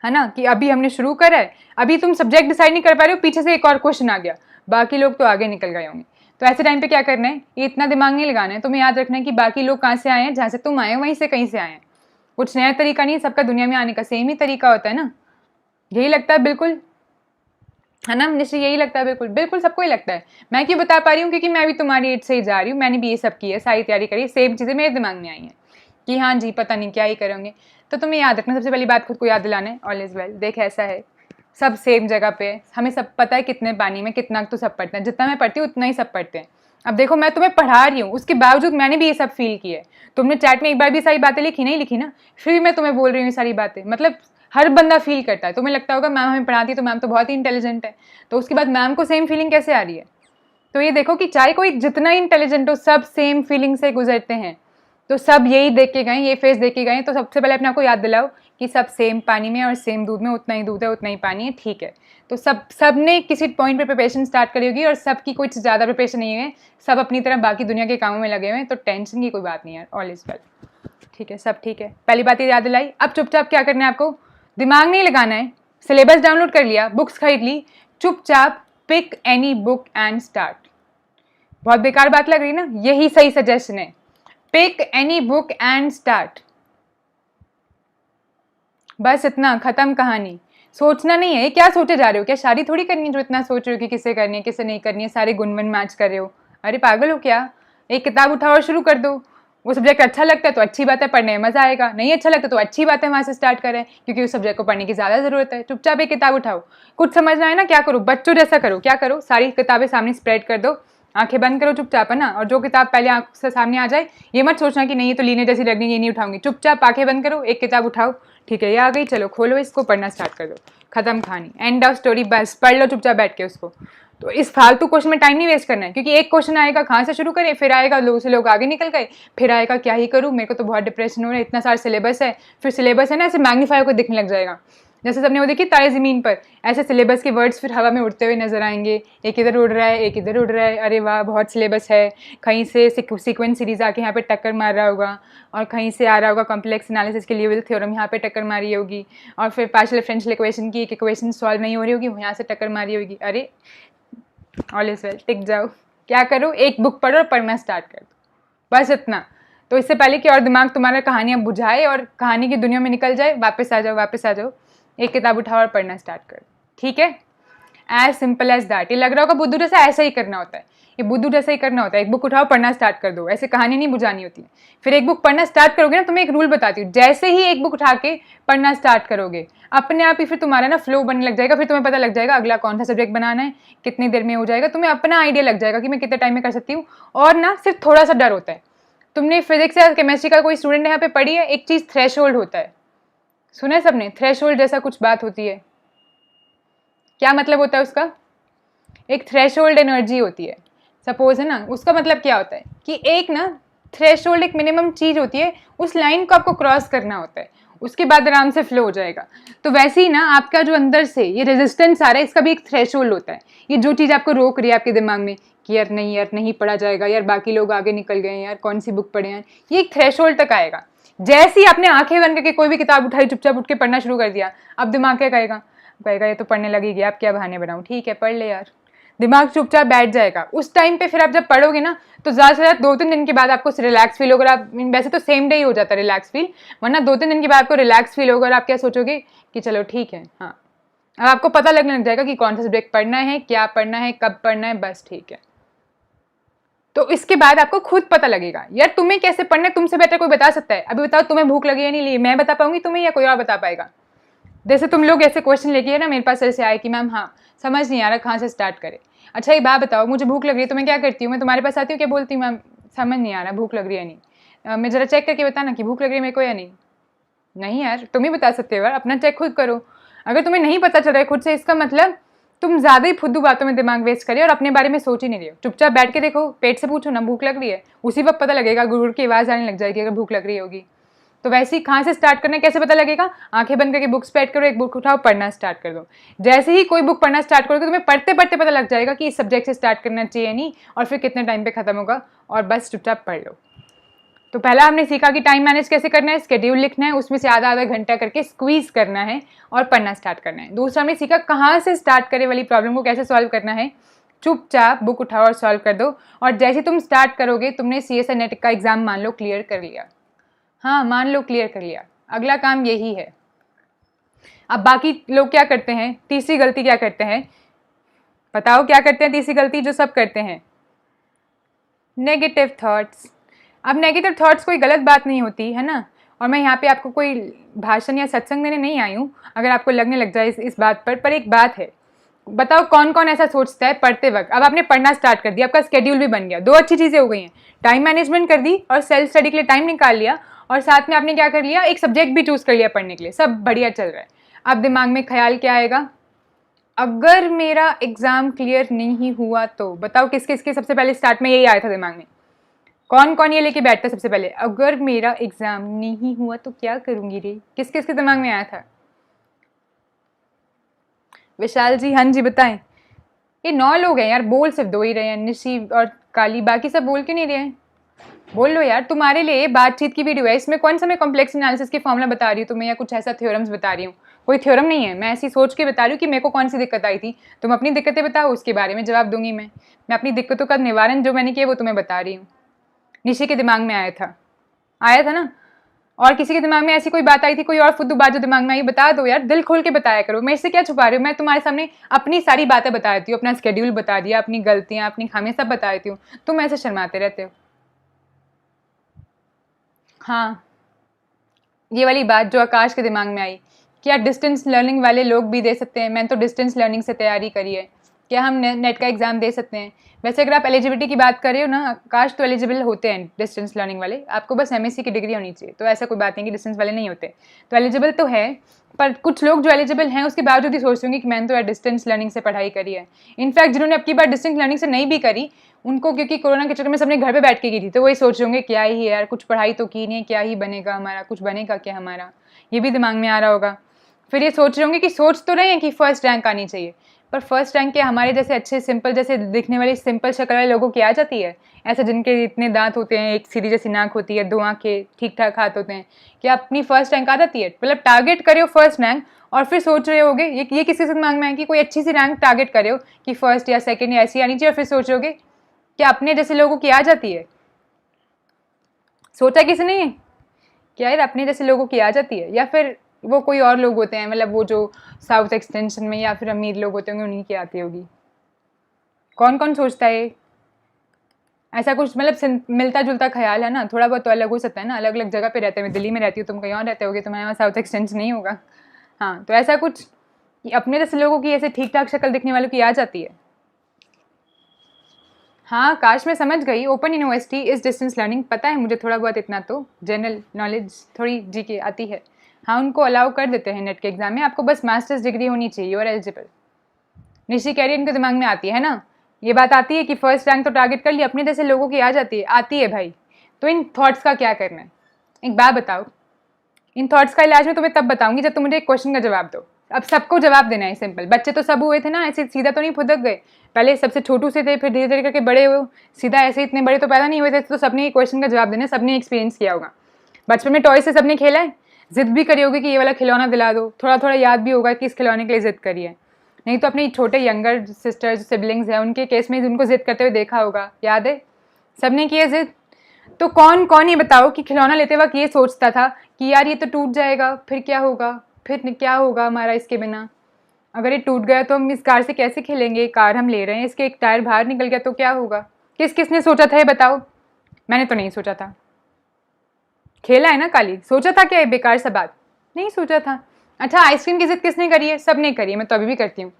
है ना, कि अभी हमने शुरू करा है, अभी तुम सब्जेक्ट डिसाइड नहीं कर पा रहे हो, पीछे से एक और क्वेश्चन आ गया, बाकी लोग तो आगे निकल गए होंगे। तो ऐसे टाइम पे क्या करना है, ये इतना दिमाग नहीं लगाना है, तुम्हें याद रखना है कि बाकी लोग कहाँ से आए हैं, जहाँ से तुम आए वहीं से कहीं से आए हैं, कुछ नया तरीका नहीं है, सबका दुनिया में आने का सेम ही तरीका होता है ना, यही लगता है बिल्कुल, है ना निश्चय, यही लगता है बिल्कुल बिल्कुल, सबको ही लगता है। मैं क्यों बता पा रही हूँ, क्योंकि मैं भी तुम्हारी एज से ही जा रही हूँ, मैंने भी ये सब की है, सारी तैयारी करी, सेम चीज़ें मेरे दिमाग में आई हैं कि हाँ जी पता नहीं क्या ही करेंगे। तो तुम्हें याद रखना, सबसे पहली बात खुद को याद दिलाना है, ऑल इज वेल, देख ऐसा है सब सेम जगह पे है, हमें सब पता है कितने पानी में कितना तो सब पढ़ते हैं, जितना मैं पढ़ती हूँ उतना ही सब पढ़ते हैं। अब देखो मैं तुम्हें पढ़ा रही हूँ, उसके बावजूद मैंने भी ये सब फील किया है। तुमने चैट में एक बार भी सारी बातें लिखी नहीं लिखी ना, फिर भी मैं तुम्हें बोल रही हूँ सारी बातें, मतलब हर बंदा फील करता है। तुम्हें लगता होगा मैम हमें पढ़ाती तो मैम तो बहुत ही इंटेलिजेंट है, तो उसके बाद मैम को सेम फीलिंग कैसे आ रही है। तो ये देखो कि चाहे कोई जितना इंटेलिजेंट हो, सब सेम फीलिंग से गुजरते हैं, तो सब यही देख के गए, ये फेस देख के गए, तो सबसे पहले अपने आपको याद दिलाओ कि सब सेम पानी में और सेम दूध में उतना ही दूध है उतना ही पानी है, ठीक है। तो सब ने किसी पॉइंट पे प्रिपरेशन स्टार्ट करी होगी, और सबकी कुछ ज़्यादा प्रिपरेशन नहीं है, सब अपनी तरह बाकी दुनिया के कामों में लगे हुए हैं, तो टेंशन की कोई बात नहीं है, ऑल इज वेल, ठीक है, सब ठीक है। पहली बात ये याद दिलाई। अब चुपचाप क्या करना है आपको, दिमाग नहीं लगाना है, सिलेबस डाउनलोड कर लिया, बुक्स खरीद ली, चुपचाप pick any book and start. बहुत बेकार बात लग रही ना, यही सही सजेशन है, pick any book and start, बस इतना, खत्म कहानी। सोचना नहीं है, क्या सोचे जा रहे हो, क्या शादी थोड़ी करनी है जो इतना सोच रहे हो कि किसे करनी है किसे नहीं करनी है, सारे गुणवन मैच कर रहे हो, अरे पागल हो क्या। एक किताब उठाओ और शुरू कर दो, वो सब्जेक्ट अच्छा लगता है तो अच्छी बात है, पढ़ने में मजा आएगा, नहीं अच्छा लगता तो अच्छी बात है वहाँ से स्टार्ट करें, क्योंकि उस सब्जेक्ट को पढ़ने की ज़्यादा ज़रूरत है। चुपचाप एक किताब उठाओ, कुछ समझना है ना, क्या करो, बच्चों जैसा करो, क्या करो, सारी किताबें सामने स्प्रेड कर दो, आंखें बंद करो चुपचाप, है ना, और जो किताब पहले आंख से सामने आ जाए, ये मत सोचना कि नहीं ये तो लीने जैसी लगनी, ये नहीं उठाऊंगी, चुपचाप आंखें बंद करो, एक किताब उठाओ, ठीक है ये आ गई, चलो खोलो इसको, पढ़ना स्टार्ट कर दो, खत्म कहानी, एंड ऑफ स्टोरी, बस पढ़ लो चुपचाप बैठ के उसको। तो इस फालतू क्वेश्चन में टाइम नहीं वेस्ट करना है, क्योंकि एक क्वेश्चन आएगा कहाँ से शुरू करें, फिर आएगा लोग से लोग आगे निकल गए, फिर आएगा क्या ही करूँ, मेरे को तो बहुत डिप्रेशन हो रहा है, इतना सारा सिलेबस है, फिर सिलेबस है ना ऐसे मैग्नीफाई होकर दिखने लग जाएगा। जैसे सबने वो देखी तारे ज़मीन पर, ऐसे सिलेबस के वर्ड्स फिर हवा में उड़ते हुए नजर आएंगे, एक इधर उड़ रहा है एक इधर उड़ रहा है, अरे वाह बहुत सिलेबस है, कहीं से सीक्वेंस सीरीज आके यहाँ पे टक्कर मार रहा होगा, और कहीं से आ रहा होगा कॉम्प्लेक्स एनालिसिस के लिए थ्योरम यहाँ पे टक्कर मारी होगी, और फिर पार्शियल डिफरेंशियल इक्वेशन की एक इक्वेशन सॉल्व नहीं हो रही होगी, यहाँ से टक्कर मारी होगी, अरे ऑल इज वेल, टिक जाओ। क्या करो, एक बुक पढ़ो और पढ़ना स्टार्ट कर दो, बस इतना। तो इससे पहले कि और दिमाग तुम्हारा कहानियाँ बुझाए और कहानी की दुनिया में निकल जाए, वापस आ जाओ वापस आ जाओ, एक किताब उठाओ और पढ़ना स्टार्ट कर दो, ठीक है। As simple as that. ये लग रहा होगा बुद्धू जैसा, ऐसा ही करना होता है, ये बुद्धू जैसा ही करना होता है। एक बुक उठाओ पढ़ना स्टार्ट कर दो, ऐसे कहानी नहीं बुझानी होती है। फिर एक बुक पढ़ना स्टार्ट करोगे ना, तुम्हें एक रूल बताती हूँ, जैसे ही एक बुक उठा के पढ़ना स्टार्ट करोगे अपने आप ही फिर तुम्हारा ना फ्लो बनने लग जाएगा, फिर तुम्हें पता लग जाएगा अगला कौन सा सब्जेक्ट बनाना है, कितनी देर में हो जाएगा, तुम्हें अपना आइडिया लग जाएगा कि मैं कितने टाइम में कर सकती हूँ। और ना सिर्फ थोड़ा सा डर होता है। तुमने फिजिक्स या केमिस्ट्री का कोई स्टूडेंट यहाँ पे पढ़ी है, एक चीज़ थ्रेशोल्ड होता है, सुना है सबने, थ्रेशोल्ड जैसा कुछ बात होती है। क्या मतलब होता है उसका? एक थ्रेशोल्ड एनर्जी होती है, सपोज है ना, उसका मतलब क्या होता है कि एक ना थ्रेशोल्ड एक मिनिमम चीज होती है, उस लाइन को आपको क्रॉस करना होता है, उसके बाद आराम से फ्लो हो जाएगा। तो वैसे ही ना आपका जो अंदर से ये रेजिस्टेंस आ रहा है, इसका भी एक थ्रेशोल्ड होता है। ये जो चीज़ आपको रोक रही है आपके दिमाग में कि यार नहीं पढ़ा जाएगा, यार बाकी लोग आगे निकल गए, यार कौन सी बुक पढ़े हैं, ये एक थ्रेशोल्ड तक आएगा। जैसे ही आपने आंखें बंद करके कोई भी किताब उठाई, चुपचाप उठ के पढ़ना शुरू कर दिया, अब दिमाग क्या कहेगा ये तो पढ़ने लगेगी, आप क्या बहाने बनाऊँ, ठीक है पढ़ ले यार। दिमाग चुपचाप बैठ जाएगा। उस टाइम पे फिर आप जब पढ़ोगे ना, तो ज़्यादा से ज़्यादा 2-3 दिन के बाद आपको रिलैक्स फील होगा। आप वैसे तो सेम डे ही हो जाता है रिलैक्स फील, वरना 2-3 दिन के बाद आपको रिलैक्स फील होगा और आप क्या सोचोगे कि चलो ठीक है, हाँ अब आपको पता लगने लग जाएगा कि कौन सा सब्जेक्ट पढ़ना है, क्या पढ़ना है, कब पढ़ना है, बस ठीक है। तो इसके बाद आपको खुद पता लगेगा यार तुम्हें कैसे पढ़ना है, तुमसे बेटर कोई बता सकता है। अभी बताओ तुम्हें भूख लगी या नहीं, मैं बता पाऊंगी तुम्हें या कोई और बता पाएगा? जैसे तुम लोग ऐसे क्वेश्चन लेके है ना मेरे पास ऐसे आए कि मैम हाँ समझ नहीं आ रहा कहाँ से स्टार्ट करें। अच्छा ये बात बताओ, मुझे भूख लग रही है तो मैं क्या करती हूँ, मैं तुम्हारे पास आती हूँ, क्या बोलती हूँ मैम समझ नहीं आ रहा भूख लग रही है नहीं, मैं ज़रा चेक करके बताना कि भूख लग रही है मेरे को या नहीं। नहीं यार तुम ही बता सकते हो यार, अपना चेक खुद करो। अगर तुम्हें नहीं पता चल रहा है खुद से, इसका मतलब तुम ज़्यादा ही फुद्दू बातों में दिमाग वेस्ट करे और अपने बारे में सोच ही नहीं रहे हो। चुपचाप बैठ के देखो, पेट से पूछो ना भूख लग रही है, उसी वक्त पता लगेगा, गुरुर की आवाज़ आने लग जाएगी अगर भूख लग रही होगी। तो वैसे ही कहाँ से स्टार्ट करना है, कैसे पता लगेगा? आंखें बंद करके बुक्स पैड करो, एक बुक उठाओ, पढ़ना स्टार्ट कर दो। जैसे ही कोई बुक पढ़ना स्टार्ट करोगे तुम्हें पढ़ते पढ़ते पता लग जाएगा कि इस सब्जेक्ट से स्टार्ट करना चाहिए नहीं, और फिर कितने टाइम पे खत्म होगा, और बस चुपचाप पढ़ लो। तो पहला हमने सीखा कि टाइम मैनेज कैसे करना है, स्केड्यूल लिखना है, उसमें से आधा घंटा करके स्क्वीज करना है और पढ़ना स्टार्ट करना है। दूसरा हमने सीखा कहाँ से स्टार्ट करे वाली प्रॉब्लम को कैसे सॉल्व करना है, चुपचाप बुक उठाओ और सॉल्व कर दो। और जैसे तुम स्टार्ट करोगे, तुमने CSI नेट का एग्जाम मान लो क्लियर कर लिया, हाँ मान लो क्लियर कर लिया, अगला काम यही है। अब बाकी लोग क्या करते हैं, तीसरी गलती क्या करते हैं, बताओ क्या करते हैं तीसरी गलती जो सब करते हैं? Negative thoughts. अब नेगेटिव थॉट्स कोई गलत बात नहीं होती है ना, और मैं यहाँ पे आपको कोई भाषण या सत्संग देने नहीं आई हूँ अगर आपको लगने लग जाए इस बात पर एक बात है, बताओ कौन कौन ऐसा सोचता है पढ़ते वक्त, अब आपने पढ़ना स्टार्ट कर दिया, आपका स्केड्यूल भी बन गया, दो अच्छी चीज़ें हो गई हैं, टाइम मैनेजमेंट कर दी और सेल्फ स्टडी के लिए टाइम निकाल लिया, और साथ में आपने क्या कर लिया, एक सब्जेक्ट भी चूज कर लिया पढ़ने के लिए, सब बढ़िया चल रहा है। अब दिमाग में ख्याल क्या आएगा, अगर मेरा एग्जाम क्लियर नहीं हुआ तो, बताओ किस किस के सबसे पहले स्टार्ट में यही आया था दिमाग में, कौन कौन ये लेके बैठता सबसे पहले, अगर मेरा एग्जाम नहीं हुआ तो क्या करूंगी रे, किस किस के दिमाग में आया था? विशाल जी, हाँ जी बताएं। ये 9 लोग हैं यार, बोल सिर्फ 2 ही रहे हैं, निशी और काली, बाकी सब बोल क्यों नहीं रहे हैं? बोल लो यार, तुम्हारे लिए बातचीत की वीडियो है, इसमें कौन सा मैं कॉम्प्लेक्स एनालिसिस की फॉर्मूला बता रही हूँ तुम्हें, या कुछ ऐसा थ्योरम्स बता रही हूँ, कोई थ्योरम नहीं है, मैं ऐसी सोच के बता रही हूँ कि मेरे को कौन सी दिक्कत आई थी, तुम अपनी दिक्कतें बताओ, उसके बारे में जवाब दूंगी मैं अपनी दिक्कतों का निवारण जो मैंने किया वो तुम्हें बता रही हूँ। निशी के दिमाग में आया था ना, और किसी के दिमाग में ऐसी कोई बात आई थी, कोई और फुद्दू बात जो दिमाग में आई, बता दो यार, दिल खोल के बताया करो, मैं इससे क्या छुपा रही हूँ, मैं तुम्हारे सामने अपनी सारी बातें बता देती हूँ, अपना स्केड्यूल बता दिया, अपनी गलतियाँ अपनी खामियां सब बता देती हूँ, तुम ऐसे शर्माते रहते हो। हाँ ये वाली बात जो आकाश के दिमाग में आई, क्या डिस्टेंस लर्निंग वाले लोग भी दे सकते हैं, मैंने तो डिस्टेंस लर्निंग से तैयारी करी है, क्या हम नेट का एग्ज़ाम दे सकते हैं? वैसे अगर आप एलिजिबिलिटी की बात कर रहे हो ना आकाश, तो एलिजिबल होते हैं डिस्टेंस लर्निंग वाले, आपको बस MSc की डिग्री होनी चाहिए, तो ऐसा कोई बात नहीं कि डिस्टेंस वाले नहीं होते, तो एलिजिबल तो है। पर कुछ लोग जो एलिजिबल हैं उसके बावजूद ही सोचते होंगे कि मैंने तो यार डिस्टेंस लर्निंग से पढ़ाई करी है। इनफैक्ट जिन्होंने अब की बार डिस्टेंस लर्निंग से नहीं भी करी, उनको क्योंकि कोरोना के चक्कर में सबने घर पे बैठ के की थी, तो वही सोच रहे होंगे क्या ही है यार, कुछ पढ़ाई तो की नहीं है, क्या ही बनेगा हमारा, कुछ बनेगा क्या हमारा, ये भी दिमाग में आ रहा होगा। फिर ये सोच रहे होंगे कि सोच तो रहे हैं कि फर्स्ट रैंक आनी चाहिए, पर फर्स्ट रैंक के हमारे जैसे अच्छे सिंपल जैसे दिखने वाले सिंपल शक्ल वाले लोगों की आ जाती है, ऐसे जिनके इतने दांत होते हैं, एक सीधी जैसी नाक होती है, 2 आंखें, ठीक ठाक हाथ होते हैं, क्या अपनी फर्स्ट रैंक आ जाती है? मतलब टारगेट करे हो फर्स्ट रैंक और फिर सोच रहे होगे ये किसी से दिमाग में है कि कोई अच्छी सी रैंक टारगेट करे हो कि फर्स्ट या सेकंड या ऐसी आनी चाहिए, और फिर सोच रहे क्या अपने जैसे लोगों की आ जाती है? सोचा किसी ने क्या यार अपने जैसे लोगों की आ जाती है, या फिर वो कोई और लोग होते हैं, मतलब वो जो साउथ एक्सटेंशन में या फिर अमीर लोग होते होंगे उन्हीं की आती होगी? कौन कौन सोचता है ऐसा कुछ? मतलब मिलता जुलता ख्याल है ना, थोड़ा बहुत तो अलग हो सकता है ना, अलग अलग जगह पे रहते हैं, मैं दिल्ली में रहती हूँ, तुम कहीं और रहते होगे, तुम्हारे वहाँ साउथ एक्सटेंशन नहीं होगा। हाँ, तो ऐसा कुछ कि अपने जैसे लोगों की ऐसे ठीक ठाक शक्ल दिखने वालों की आ जाती है। हाँ काश, मैं समझ गई, open university is distance learning, पता है मुझे थोड़ा बहुत, इतना तो जनरल नॉलेज थोड़ी जीके आती है। हाँ उनको अलाउ कर देते हैं नेट के एग्जाम में, आपको बस मास्टर्स डिग्री होनी चाहिए और एलिजिबल। निशी कह रही है इनके दिमाग में आती है ना, ये बात आती है कि फर्स्ट रैंक तो टारगेट कर लिया, अपने जैसे लोगों की आ जाती है, आती है भाई। तो इन थॉट्स का क्या करना है, एक बात बताओ। इन थॉट्स का इलाज मैं तुम्हें तब बताऊंगी जब तुम मुझे एक क्वेश्चन का जवाब दो। अब सबको जवाब देना है सिंपल, बच्चे तो सब हुए थे ना ऐसे, सीधा तो नहीं फुदक गए, पहले सबसे छोटू से थे, फिर धीरे धीरे करके बड़े हुए, सीधा ऐसे इतने बड़े तो पैदा नहीं हुए थे, तो सबने एक क्वेश्चन का जवाब देना, सबने एक्सपीरियंस किया होगा। बचपन में टॉय से सबने खेला है, जिद भी करी होगी कि ये वाला खिलौना दिला दो, थोड़ा थोड़ा याद भी होगा कि इस खिलौने के लिए जिद करी है। नहीं तो अपने छोटे यंगर सिस्टर्स सिबलिंग्स हैं उनके केस में उनको जिद करते हुए देखा होगा, याद है सबने किए जिद। तो कौन कौन ये बताओ कि खिलौना लेते वक्त ये सोचता था कि यार ये तो टूट जाएगा, फिर क्या होगा, फिर क्या होगा हमारा इसके बिना, अगर ये टूट गया तो हम इस कार से कैसे खेलेंगे, कार हम ले रहे हैं, इसके एक टायर बाहर निकल गया तो क्या होगा? किस किसने सोचा था ये बताओ? मैंने तो नहीं सोचा था। खेला है ना काली, सोचा था क्या ये बेकार सा बात? नहीं सोचा था। अच्छा आइसक्रीम की जिद किसने करी है? सबने करी है, मैं तो अभी भी करती हूँ।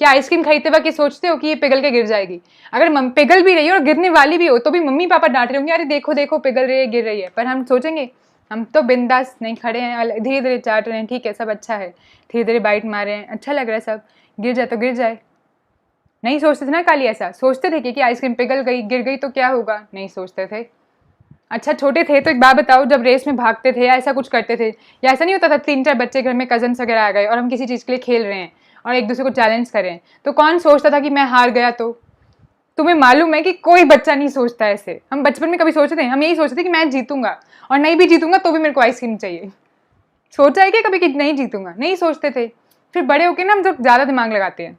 क्या आइसक्रीम खरीदते वक्त ये सोचते हो कि ये पिघल के गिर जाएगी? अगर पिघल भी रही है और गिरने वाली भी हो तो भी मम्मी पापा डांट रहे होंगे, अरे देखो देखो पिघल रही है, गिर रही है, पर हम सोचेंगे? हम तो बिंदास नहीं खड़े हैं, धीरे धीरे चाट रहे हैं, ठीक है सब अच्छा है, धीरे धीरे बाइट मार रहे हैं, अच्छा लग रहा है सब, गिर जाए तो गिर जाए। नहीं सोचते थे ना काली, ऐसा सोचते थे कि आइसक्रीम पिघल गई गिर गई तो क्या होगा? नहीं सोचते थे। अच्छा छोटे थे तो एक बात बताओ, जब रेस में भागते थे या ऐसा कुछ करते थे, या ऐसा नहीं होता था 3-4 बच्चे घर में कजन्स वगैरह आ गए और हम किसी चीज़ के लिए खेल रहे हैं और एक दूसरे को चैलेंज कर रहे हैं, तो कौन सोचता था कि मैं हार गया तो? तुम्हें मालूम है कि कोई बच्चा नहीं सोचता ऐसे। हम बचपन में कभी सोचते थे? हम यही सोचते थे कि मैं जीतूंगा, और नहीं भी जीतूंगा तो भी मेरे को आइसक्रीम चाहिए। सोचा है कि कभी कि नहीं जीतूंगा? नहीं सोचते थे। फिर बड़े होके ना हम जो ज़्यादा दिमाग लगाते हैं,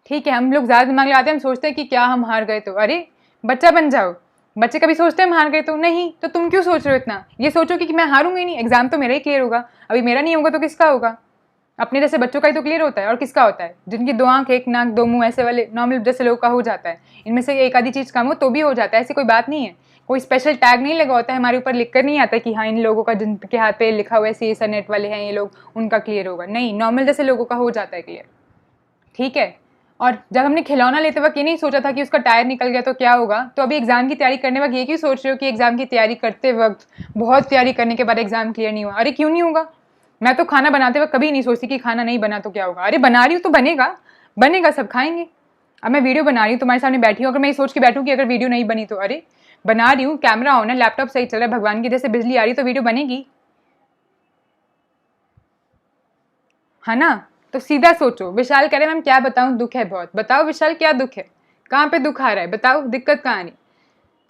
ठीक है हम लोग ज़्यादा दिमाग लगाते हैं, हम सोचते हैं कि क्या हम हार गए तो, अरे बच्चा बन जाओ। बच्चे कभी सोचते हैं हम हार गए तो? नहीं। तो तुम क्यों सोच रहे हो इतना? ये सोचो कि मैं हारूंगा ही नहीं, एग्जाम तो मेरा ही क्लियर होगा, अभी मेरा नहीं होगा तो किसका होगा? अपने जैसे बच्चों का ही तो क्लियर होता है, और किसका होता है? जिनकी 2 आंख 1 नाक 2 मुंह ऐसे वाले नॉर्मल जैसे लोगों का हो जाता है, इनमें से एक आधी चीज़ कम हो तो भी हो जाता है, ऐसी कोई बात नहीं है। कोई स्पेशल टैग नहीं लगा होता है हमारे ऊपर, लिख कर नहीं आता कि हाँ इन लोगों का जिनके हाथ पे लिखा हुआ है सी नेट वाले हैं ये लोग, उनका क्लियर होगा, नहीं, नॉर्मल जैसे लोगों का हो जाता है क्लियर, ठीक है। और जब हमने खिलौना लेते वक्त ये नहीं सोचा था कि उसका टायर निकल गया तो क्या होगा, तो अभी एग्जाम की तैयारी करने वक्त ये क्यों सोच रहे हो कि एग्जाम की तैयारी करते वक्त बहुत तैयारी करने के बाद एग्जाम क्लियर नहीं हुआ? अरे क्यों नहीं होगा? मैं तो खाना बनाते वक्त कभी नहीं सोचती कि खाना नहीं बना तो क्या होगा, अरे बना रही हूँ तो बनेगा, बनेगा सब खाएंगे। अब मैं वीडियो बना रही हूँ तुम्हारे सामने बैठी हूँ, अगर मैं ये सोच के बैठूँ कि अगर वीडियो नहीं बनी तो, अरे बना रही हूँ, कैमरा ऑन है, लैपटॉप सही चल रहा है, भगवान की जैसे बिजली आ रही तो वीडियो बनेगी, है ना? तो सीधा सोचो। विशाल कह रहे मैम क्या बताऊं, दुख है बहुत। बताओ विशाल क्या दुख है, कहाँ पे दुख आ रहा है, बताओ दिक्कत कहाँ आ रही?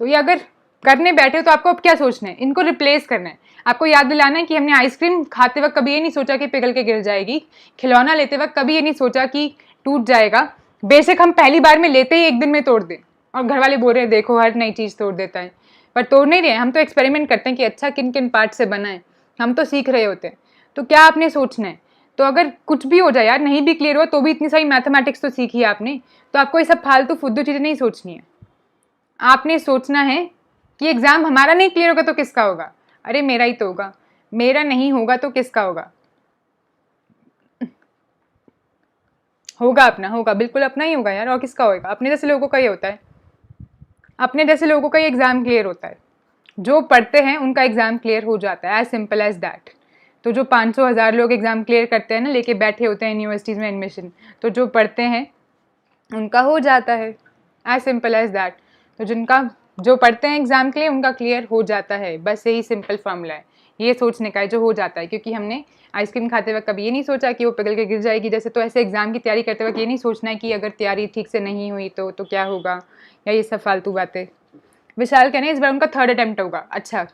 तो ये अगर करने बैठे तो आपको अब क्या सोचना है, इनको रिप्लेस करना है। आपको याद दिलाना है कि हमने आइसक्रीम खाते वक्त कभी ये नहीं सोचा कि पिघल के गिर जाएगी, खिलौना लेते वक्त कभी ये नहीं सोचा कि टूट जाएगा, बेशक हम पहली बार में लेते ही 1 दिन में तोड़ दें, और घर वाले बोल रहे हैं देखो हर नई चीज़ तोड़ देता है, पर तोड़ नहीं रहे, हम तो एक्सपेरिमेंट करते हैं कि अच्छा किन किन पार्ट से बना है, हम तो सीख रहे होते हैं। तो क्या आपने सोचना है, तो अगर कुछ भी हो जाए यार, नहीं भी क्लियर हुआ तो भी इतनी सारी मैथमेटिक्स तो सीखी है आपने, तो आपको ये सब फालतू फुद्दू चीज़ें नहीं सोचनी है। आपने सोचना है कि एग्ज़ाम हमारा नहीं क्लियर होगा तो किसका होगा? अरे मेरा ही तो होगा, मेरा नहीं होगा तो किसका होगा? होगा अपना, होगा बिल्कुल अपना ही होगा यार, और किसका होगा? अपने जैसे लोगों का ही होता है, अपने जैसे लोगों का ही एग्ज़ाम क्लियर होता है। जो पढ़ते हैं उनका एग्ज़ाम क्लियर हो जाता है, एज सिंपल एज दैट। तो जो 500,000 लोग एग्ज़ाम क्लियर करते हैं ना, लेके बैठे होते हैं यूनिवर्सिटीज़ में एडमिशन, तो जो पढ़ते हैं उनका हो जाता है, एज सिंपल एज दैट। तो जिनका जो पढ़ते हैं एग्ज़ाम के लिए उनका क्लियर हो जाता है, बस यही सिंपल फॉर्मूला है, ये सोचने का है जो हो जाता है। क्योंकि हमने आइसक्रीम खाते वक्त कभी ये नहीं सोचा कि वो पिघल के गिर जाएगी जैसे, तो ऐसे एग्ज़ाम की तैयारी करते वक्त ये नहीं सोचना है कि अगर तैयारी ठीक से नहीं हुई तो क्या होगा, या ये सब फालतू बातें। विशाल कहने इस बार उनका 3rd अटेम्प्ट होगा। अच्छा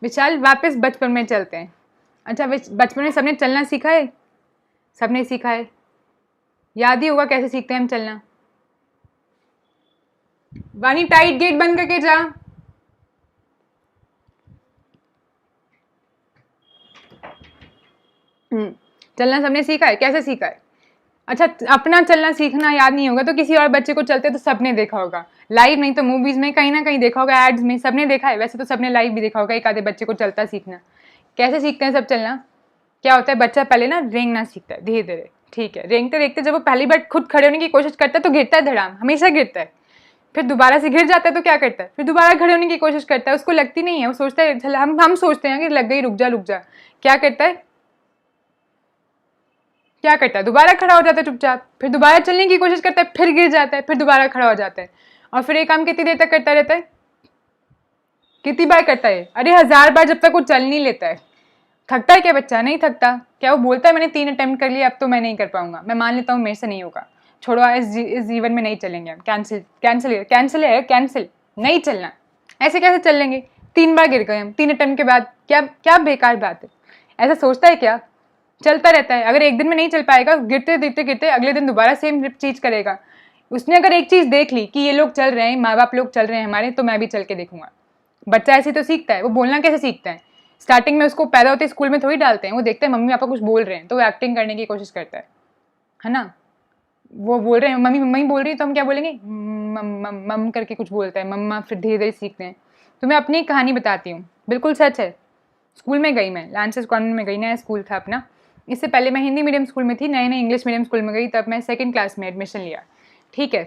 विशाल, वापस बचपन में चलते हैं। अच्छा बचपन में सबने चलना सीखा है? सबने सीखा है, याद ही होगा कैसे सीखते हैं हम चलना। वानी टाइट गेट बंद करके जा। चलना सबने सीखा है, कैसे सीखा है? अच्छा अपना चलना सीखना याद नहीं होगा तो किसी और बच्चे को चलते तो सबने देखा होगा, लाइव नहीं तो मूवीज में कहीं ना कहीं देखा होगा, एड्स में सबने देखा है। वैसे तो सबने लाइव भी देखा होगा एक आधे बच्चे को चलता सीखना। कैसे सीखते हैं सब चलना? क्या होता है, बच्चा पहले ना रेंगना सीखता है धीरे धीरे, ठीक है, रेंगते रेंगते जब वो पहली बार खुद खड़े होने की कोशिश करता है तो गिरता है धड़ाम, हमेशा गिरता है। फिर दोबारा से गिर जाता है तो क्या करता है, फिर दोबारा खड़े होने की कोशिश करता है, उसको लगती नहीं है, वो सोचता है चल हम सोचते हैं कि लग गई, रुक जा रुक जा। क्या करता है, क्या करता है, दोबारा खड़ा हो जाता है चुपचाप, फिर दोबारा चलने की कोशिश करता है, फिर गिर जाता है, फिर दोबारा खड़ा हो जाता है। और फिर ये काम कितनी देर तक करता रहता है, कितनी बार करता है? अरे 1000 बार, जब तक वो चल नहीं लेता है। थकता है क्या बच्चा? नहीं थकता। क्या वो बोलता है मैंने 3 अटेम्प्ट कर लिया अब तो मैं नहीं कर पाऊंगा, मैं मान लेता हूँ मेरे से नहीं होगा, छोड़ो इस जीवन में नहीं चलेंगे हम, कैंसिल कैंसिल कैंसिल है, कैंसिल, नहीं चलना। ऐसे कैसे चल लेंगे? 3 बार गिर गए हम 3 अटेम्प्ट के बाद, क्या क्या बेकार बात है। ऐसा सोचता है क्या? चलता रहता है। अगर एक दिन में नहीं चल पाएगा, गिरते गिरते गिरते अगले दिन दोबारा सेम चीज करेगा। उसने अगर एक चीज देख ली कि ये लोग चल रहे हैं, माँ बाप लोग चल रहे हैं हमारे, तो मैं भी चल के देखूंगा। बच्चा ऐसे तो सीखता है। वो बोलना कैसे सीखता है? स्टार्टिंग में उसको पैदा होते स्कूल में थोड़ी डालते हैं, वो देखते हैं मम्मी पापा कुछ बोल रहे हैं तो वो एक्टिंग करने की कोशिश करता है ना। वो बोल रहे हैं मम्मी मम्मी बोल रही है तो हम क्या बोलेंगे, मम करके कुछ बोलता है मम्मा, फिर धीरे धीरे सीखते हैं। तो मैं अपनी कहानी बताती हूँ, बिल्कुल सच है। स्कूल में गई मैं, लांसेस कॉन्वेंट में गई, नया स्कूल था अपना। इससे पहले मैं हिंदी मीडियम स्कूल में थी, नए नए इंग्लिश मीडियम स्कूल में गई, तब मैं 2nd क्लास में एडमिशन लिया, ठीक है।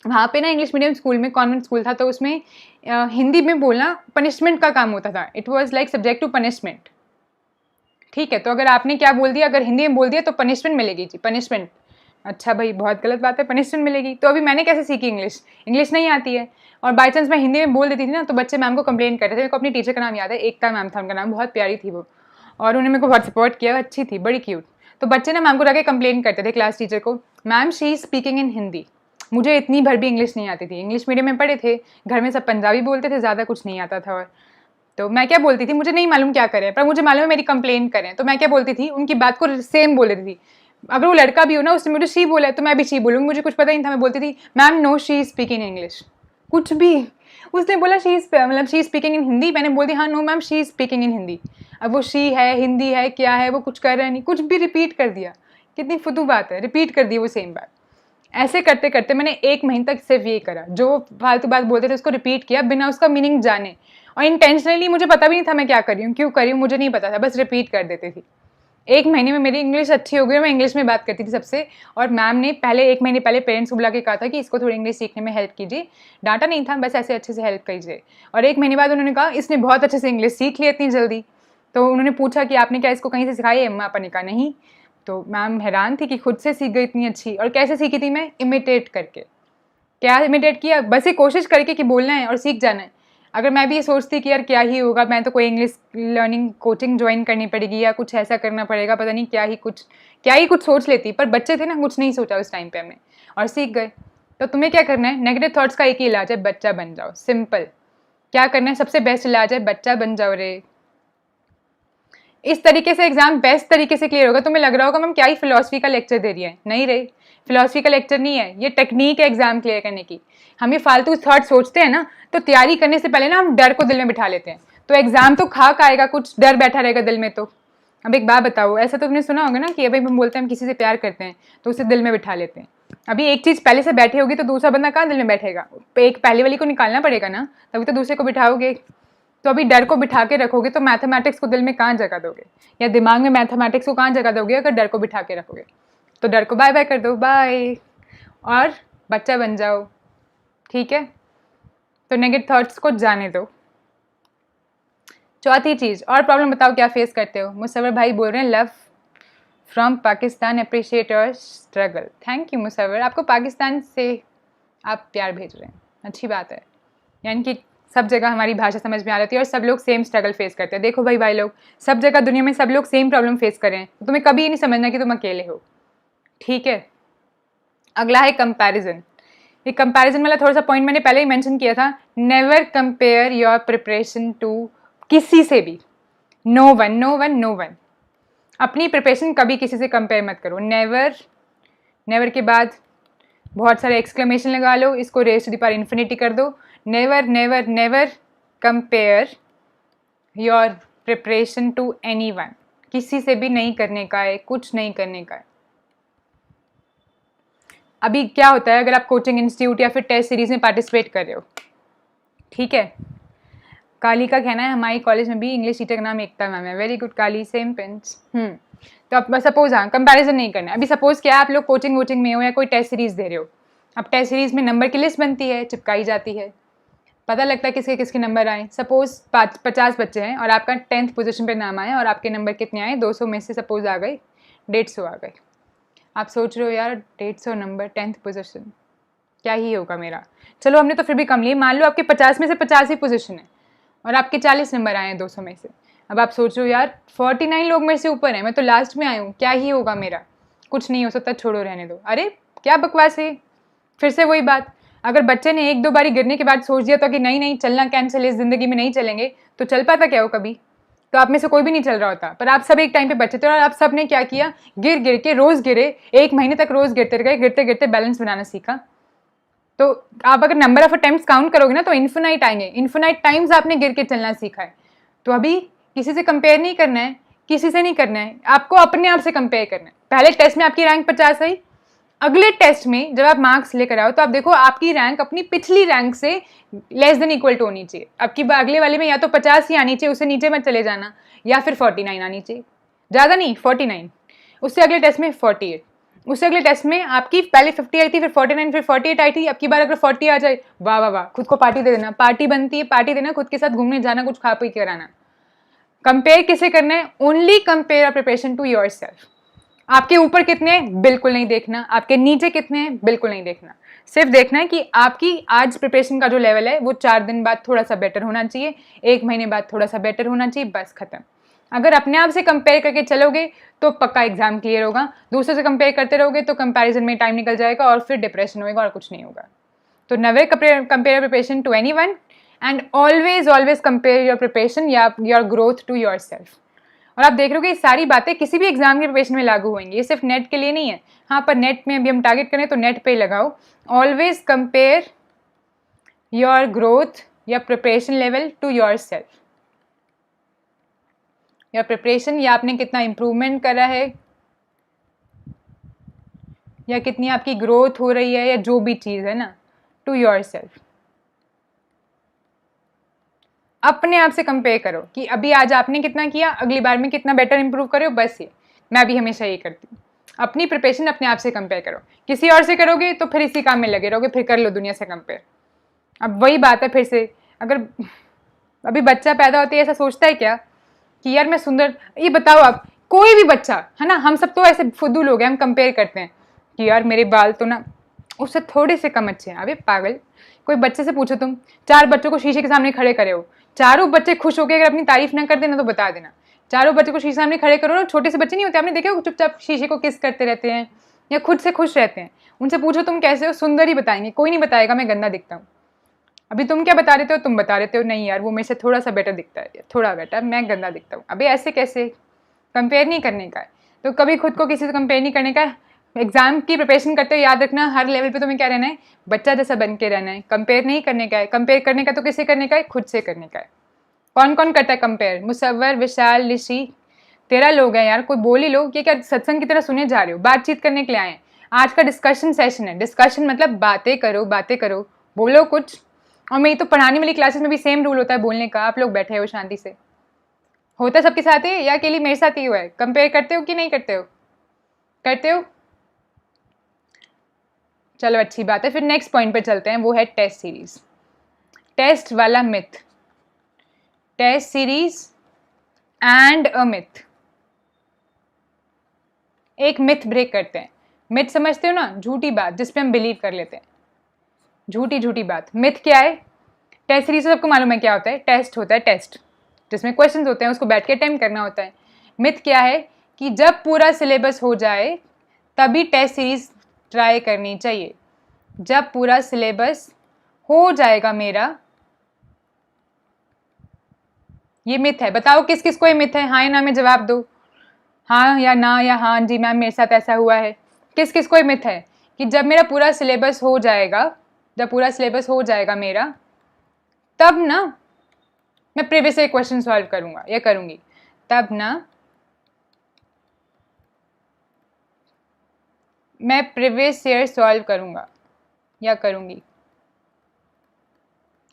वहाँ पे ना इंग्लिश मीडियम स्कूल में, कॉन्वेंट स्कूल था, तो उसमें हिंदी में बोलना पनिशमेंट का काम होता था। It was like subject to punishment, ठीक है। तो अगर आपने क्या बोल दिया, अगर हिंदी में बोल दिया तो पनिशमेंट मिलेगी जी, पनिशमेंट। अच्छा भाई बहुत गलत बात है, पनिशमेंट मिलेगी। तो अभी मैंने कैसे सीखी इंग्लिश, इंग्लिश नहीं आती है, और बाई चांस मैं हिंदी में बोल देती थी ना तो बच्चे मैम को कंप्लेन करते थे। मेरे को अपनी टीचर का नाम याद है, एकता मैम था उनका नाम, बहुत प्यारी थी वो, और उन्होंने मेरे को बहुत सपोर्ट किया, अच्छी थी, बड़ी क्यूट। तो बच्चे ना मैम को जाके कंप्लेन करते थे, क्लास टीचर को, ma'am she is speaking in Hindi. मुझे इतनी भर भी इंग्लिश नहीं आती थी, इंग्लिश मीडियम में पढ़े थे, घर में सब पंजाबी बोलते थे, ज़्यादा कुछ नहीं आता था। और तो मैं क्या बोलती थी, मुझे नहीं मालूम क्या करें, पर मुझे मालूम है मेरी कंप्लेन करें, तो मैं क्या बोलती थी, उनकी बात को सेम बोल देती थी। अगर वो लड़का भी हो ना, उसने मुझे शी बोला है तो मैं भी शी बोलूँगी, मुझे कुछ पता नहीं था, मैं बोलती थी ma'am no she is speaking English, कुछ भी। उसने बोला शी इज मतलब she is speaking in Hindi, मैंने बोल दी हाँ no ma'am she is speaking in Hindi. अब वो शी है, हिंदी है, क्या है, वो कुछ कर रहा नहीं, कुछ भी रिपीट कर दिया। कितनी फुदू बात है, रिपीट कर दी वो सेम बात। ऐसे करते करते मैंने 1 महीने तक सिर्फ ये करा, जो फालतू बात बोलते थे उसको रिपीट किया बिना उसका मीनिंग जाने, और इंटेंशनली मुझे पता भी नहीं था मैं क्या कर रही हूँ, क्यों कर रही हूँ, मुझे नहीं पता था, बस रिपीट कर देती थी। 1 महीने में मेरी इंग्लिश अच्छी हो गई, मैं इंग्लिश में बात करती थी सबसे। और मैम ने पहले 1 महीने पहले पेरेंट्स को बुला के कहा था कि इसको थोड़ी इंग्लिश सीखने में हेल्प कीजिए, डांटा नहीं था, बस ऐसे अच्छे से हेल्प कीजिए। और 1 महीने बाद उन्होंने कहा इसने बहुत अच्छे से इंग्लिश सीख ली इतनी जल्दी। तो उन्होंने पूछा कि आपने क्या इसको कहीं से सिखाई है? अम्मा पापा ने कहा नहीं। तो मैम हैरान थी कि खुद से सीख गई इतनी अच्छी। और कैसे सीखी थी मैं? इमिटेट करके। क्या इमिटेट किया? बस ये कोशिश करके कि बोलना है और सीख जाना है। अगर मैं भी ये सोचती कि यार क्या ही होगा, मैं तो कोई इंग्लिश लर्निंग कोचिंग ज्वाइन करनी पड़ेगी या कुछ ऐसा करना पड़ेगा, पता नहीं क्या ही कुछ सोच लेती, पर बच्चे थे ना, कुछ नहीं सोचा उस टाइम पे हमने, और सीख गए। तो तुम्हें क्या करना है, नेगेटिव थॉट्स का एक ही इलाज है, बच्चा बन जाओ, सिंपल। क्या करना है, सबसे बेस्ट इलाज है बच्चा बन जाओ रे। इस तरीके से एग्जाम बेस्ट तरीके से क्लियर होगा। तुम्हें लग रहा होगा मैम क्या ही फिलॉसफी का लेक्चर दे रही है, नहीं रे, फिलॉसफी का लेक्चर नहीं है, ये टेक्निक है एग्जाम क्लियर करने की। हम ये फालतू थॉट सोचते हैं ना, तो तैयारी करने से पहले ना हम डर को दिल में बिठा लेते हैं, तो एग्जाम तो खाक आएगा, कुछ डर बैठा रहेगा दिल में। तो अब एक बात बताओ, ऐसा तो तुमने सुना होगा ना कि अभी हम बोलते हैं हम किसी से प्यार करते हैं तो उसे दिल में बिठा लेते हैं। अभी एक चीज पहले से बैठी होगी तो दूसरा बंदा कहाँ दिल में बैठेगा, एक पहले वाली को निकालना पड़ेगा ना, तभी तो दूसरे को बिठाओगे। तो अभी डर को बिठा के रखोगे तो मैथमेटिक्स को दिल में कहाँ जगह दोगे, या दिमाग में मैथमेटिक्स को कहाँ जगह दोगे अगर डर को बिठा के रखोगे। तो डर को बाय बाय कर दो, बाय, और बच्चा बन जाओ, ठीक है। तो नेगेटिव थॉट्स को जाने दो। चौथी चीज़, और प्रॉब्लम बताओ क्या फेस करते हो। मुसव्वर भाई बोल रहे हैं love from Pakistan, appreciate your struggle. Thank you Musavvar, आपको पाकिस्तान से आप प्यार भेज रहे हैं, अच्छी बात है। यानी कि सब जगह हमारी भाषा समझ में आ रही है और सब लोग सेम स्ट्रगल फेस करते हैं। देखो भाई लोग, सब जगह दुनिया में सब लोग सेम प्रॉब्लम फेस कर रहे हैं, तो तुम्हें कभी नहीं समझना कि तुम अकेले हो, ठीक है। अगला है कंपैरिजन। ये कंपैरिजन वाला थोड़ा सा पॉइंट मैंने पहले ही मेंशन किया था। Never compare your preparation to किसी से भी, no one no one no one. अपनी प्रिपरेशन कभी किसी से कंपेयर मत करो, नेवर। नेवर के बाद बहुत सारे एक्सक्लेमेशन लगा लो, इसको raise to the power infinity कर दो। Never never never compare your preparation to anyone. किसी से भी नहीं करने का है, कुछ नहीं करने का है। अभी क्या होता है, अगर आप कोचिंग इंस्टीट्यूट या फिर टेस्ट सीरीज में पार्टिसिपेट कर रहे हो, ठीक है। काली का कहना है हमारी कॉलेज में भी इंग्लिश टीचर का नाम एकता मैम है। वेरी गुड काली, सेम पिंच। तो अब सपोज, हाँ, कंपैरिजन नहीं करना है। अभी सपोज क्या आप लोग कोचिंग वोचिंग में हो या कोई टेस्ट सीरीज दे रहे हो, अब टेस्ट सीरीज में नंबर की लिस्ट बनती है, चिपकाई जाती है, पता लगता है किसके किसके नंबर आए। सपोज 50 बच्चे हैं और आपका 10th पोजीशन पे नाम आया और आपके नंबर कितने आए, 200 में से सपोज आ गए 150 आ गए। आप सोच रहे हो यार 150 नंबर, 10th पोजीशन, क्या ही होगा मेरा। चलो हमने तो फिर भी कम लिए, मान लो आपके 50 में से 50 ही पोजीशन है और आपके 40 नंबर आए हैं 200 में से। अब आप सोच रहे हो यार 49 लोग मेरे से ऊपर हैं, मैं तो लास्ट में आया हूँ, क्या ही होगा मेरा, कुछ नहीं हो सकता, छोड़ो रहने दो। अरे क्या बकवास है। फिर से वही बात, अगर बच्चे ने 1-2 बारी गिरने के बाद सोच दिया था कि नहीं नहीं चलना कैंसिल, इस जिंदगी में नहीं चलेंगे, तो चल पाता क्या हो कभी। तो आप में से कोई भी नहीं चल रहा होता, पर आप सब एक टाइम पे बच्चे थे और आप सब ने क्या किया, गिर गिर के रोज गिरे, 1 महीने तक रोज गिरते गए, गिरते गिरते बैलेंस बनाना सीखा। तो आप अगर नंबर ऑफ अटेम्प्ट्स काउंट करोगे ना तो इन्फिनाइट आएंगे, इन्फिनाइट टाइम्स आपने गिर के चलना सीखा है। तो अभी किसी से कंपेयर नहीं करना है, किसी से नहीं करना है, आपको अपने आप से कंपेयर करना है। पहले टेस्ट में आपकी रैंक 50 आई, अगले टेस्ट में जब आप मार्क्स लेकर आओ तो आप देखो आपकी रैंक अपनी पिछली रैंक से लेस देन इक्वल टू होनी चाहिए। आपकी अगले वाले में या तो 50 ही आनी चाहिए, उससे नीचे मत चले जाना, या फिर 49 आनी चाहिए, ज़्यादा नहीं 49। उससे अगले टेस्ट में 48, उससे अगले टेस्ट में आपकी पहले 50 आई थी, फिर 49, फिर 48 आई थी, अब की बार अगर 40 आ जाए, वाह वाह वाह, खुद को पार्टी दे देना। पार्टी बनती है, पार्टी देना, खुद के साथ घूमने जाना, कुछ खा पी के कराना। कंपेयर किसे करना है, only compare preparation to your self. आपके ऊपर कितने हैं बिल्कुल नहीं देखना, आपके नीचे कितने हैं बिल्कुल नहीं देखना, सिर्फ देखना है कि आपकी आज प्रिपरेशन का जो लेवल है वो 4 दिन बाद थोड़ा सा बेटर होना चाहिए, 1 महीने बाद थोड़ा सा बेटर होना चाहिए, बस खत्म। अगर अपने आप से कंपेयर करके चलोगे तो पक्का एग्जाम क्लियर होगा, दूसरे से कंपेयर करते रहोगे तो कंपैरिजन में टाइम निकल जाएगा और फिर डिप्रेशन होगा और कुछ नहीं होगा। तो never compare preparation to anyone and always always compare your preparation या your growth to your self. और आप देख रहे हो कि ये सारी बातें किसी भी एग्जाम के प्रिपरेशन में लागू होंगी, ये सिर्फ नेट के लिए नहीं है। हाँ, पर नेट में अभी हम टारगेट करें तो नेट पे ही लगाओ। ऑलवेज कंपेयर योर ग्रोथ या preparation level to your self, या प्रिपरेशन, या आपने कितना इंप्रूवमेंट करा है, या कितनी आपकी ग्रोथ हो रही है, या जो भी चीज़ है ना, टू योर सेल्फ। अपने आप से कंपेयर करो कि अभी आज आपने कितना किया, अगली बार में कितना बेटर इंप्रूव करो, बस ये मैं भी हमेशा ये करती हूँ। अपनी प्रिपरेशन अपने आप से कंपेयर करो, किसी और से करोगे तो फिर इसी काम में लगे रहोगे, फिर कर लो दुनिया से कंपेयर। अब वही बात है फिर से, अगर अभी बच्चा पैदा होते ही ऐसा सोचता है क्या कि यार मैं सुंदर, ये बताओ आप, कोई भी बच्चा है ना, हम सब तो ऐसे फुद्दू लोग हैं, हम कंपेयर करते हैं कि यार मेरे बाल तो ना उससे थोड़े से कम अच्छे हैं। अबे पागल, कोई बच्चे से पूछो, तुम 4 बच्चों को शीशे के सामने खड़े करे हो, चारों बच्चे खुश होकर अगर अपनी तारीफ ना कर देना तो बता देना। चारों बच्चों को शीशे सामने खड़े करो ना, छोटे से बच्चे नहीं होते, आपने देखे चुपचाप शीशे को किस करते रहते हैं या खुद से खुश रहते हैं, उनसे पूछो तुम कैसे हो, सुंदर ही बताएंगे, कोई नहीं बताएगा मैं गंदा दिखता हूँ। अभी तुम क्या बता रहे हो, तुम बता रहे हो नहीं यार वो मेरे से थोड़ा सा बेटर दिखता है, थोड़ा बेटर, मैं गंदा दिखता हूँ। अभी ऐसे कैसे, कंपेयर नहीं करने का है। तो कभी खुद को किसी से कंपेयर नहीं करने का। एग्जाम की प्रिपरेशन करते हुए याद रखना, हर लेवल पे तुम्हें क्या रहना है, बच्चा जैसा बन के रहना है, कंपेयर नहीं करने का है। कंपेयर करने का तो किससे करने का है, खुद से करने का है। कौन कौन करता है कंपेयर, मुसव्वर, विशाल, ऋषि, 13 लोग हैं यार, कोई बोल ही लो। ये क्या सत्संग की तरह सुने जा रहे हो, बातचीत करने के लिए आए हैं। आज का डिस्कशन सेशन है, डिस्कशन मतलब बातें करो, बातें करो, बोलो कुछ। और मेरी तो पढ़ाने वाली क्लासेस में भी सेम रूल होता है बोलने का, आप लोग बैठे हो शांति से। होता है सबके साथ है या अकेली मेरे साथ ही हुआ है, कंपेयर करते हो कि नहीं करते हो, करते हो, चलो अच्छी बात है, फिर नेक्स्ट पॉइंट पे चलते हैं, वो है टेस्ट सीरीज। टेस्ट वाला myth, test series and a myth. एक मिथ ब्रेक करते हैं। मिथ समझते हो ना, झूठी बात जिसपे हम बिलीव कर लेते हैं, झूठी झूठी बात। मिथ क्या है? टेस्ट सीरीज सबको मालूम है क्या होता है, टेस्ट होता है, टेस्ट जिसमें क्वेश्चंस होते हैं, उसको बैठ के अटेम्प्ट करना होता है। मिथ क्या है कि जब पूरा सिलेबस हो जाए तभी टेस्ट सीरीज ट्राई करनी चाहिए। जब पूरा सिलेबस हो जाएगा मेरा, ये मिथ है। बताओ किस किस को ये मिथ है, हाँ या ना में जवाब दो, हाँ या ना, या हाँ जी मैम मेरे साथ ऐसा हुआ है। किस किस को ये मिथ है कि जब मेरा पूरा सिलेबस हो जाएगा, जब पूरा सिलेबस हो जाएगा मेरा, तब ना मैं प्रीवियस ईयर क्वेश्चन सॉल्व करूंगा या करूंगी, तब ना मैं प्रीवियस ईयर सॉल्व करूंगा या करूंगी।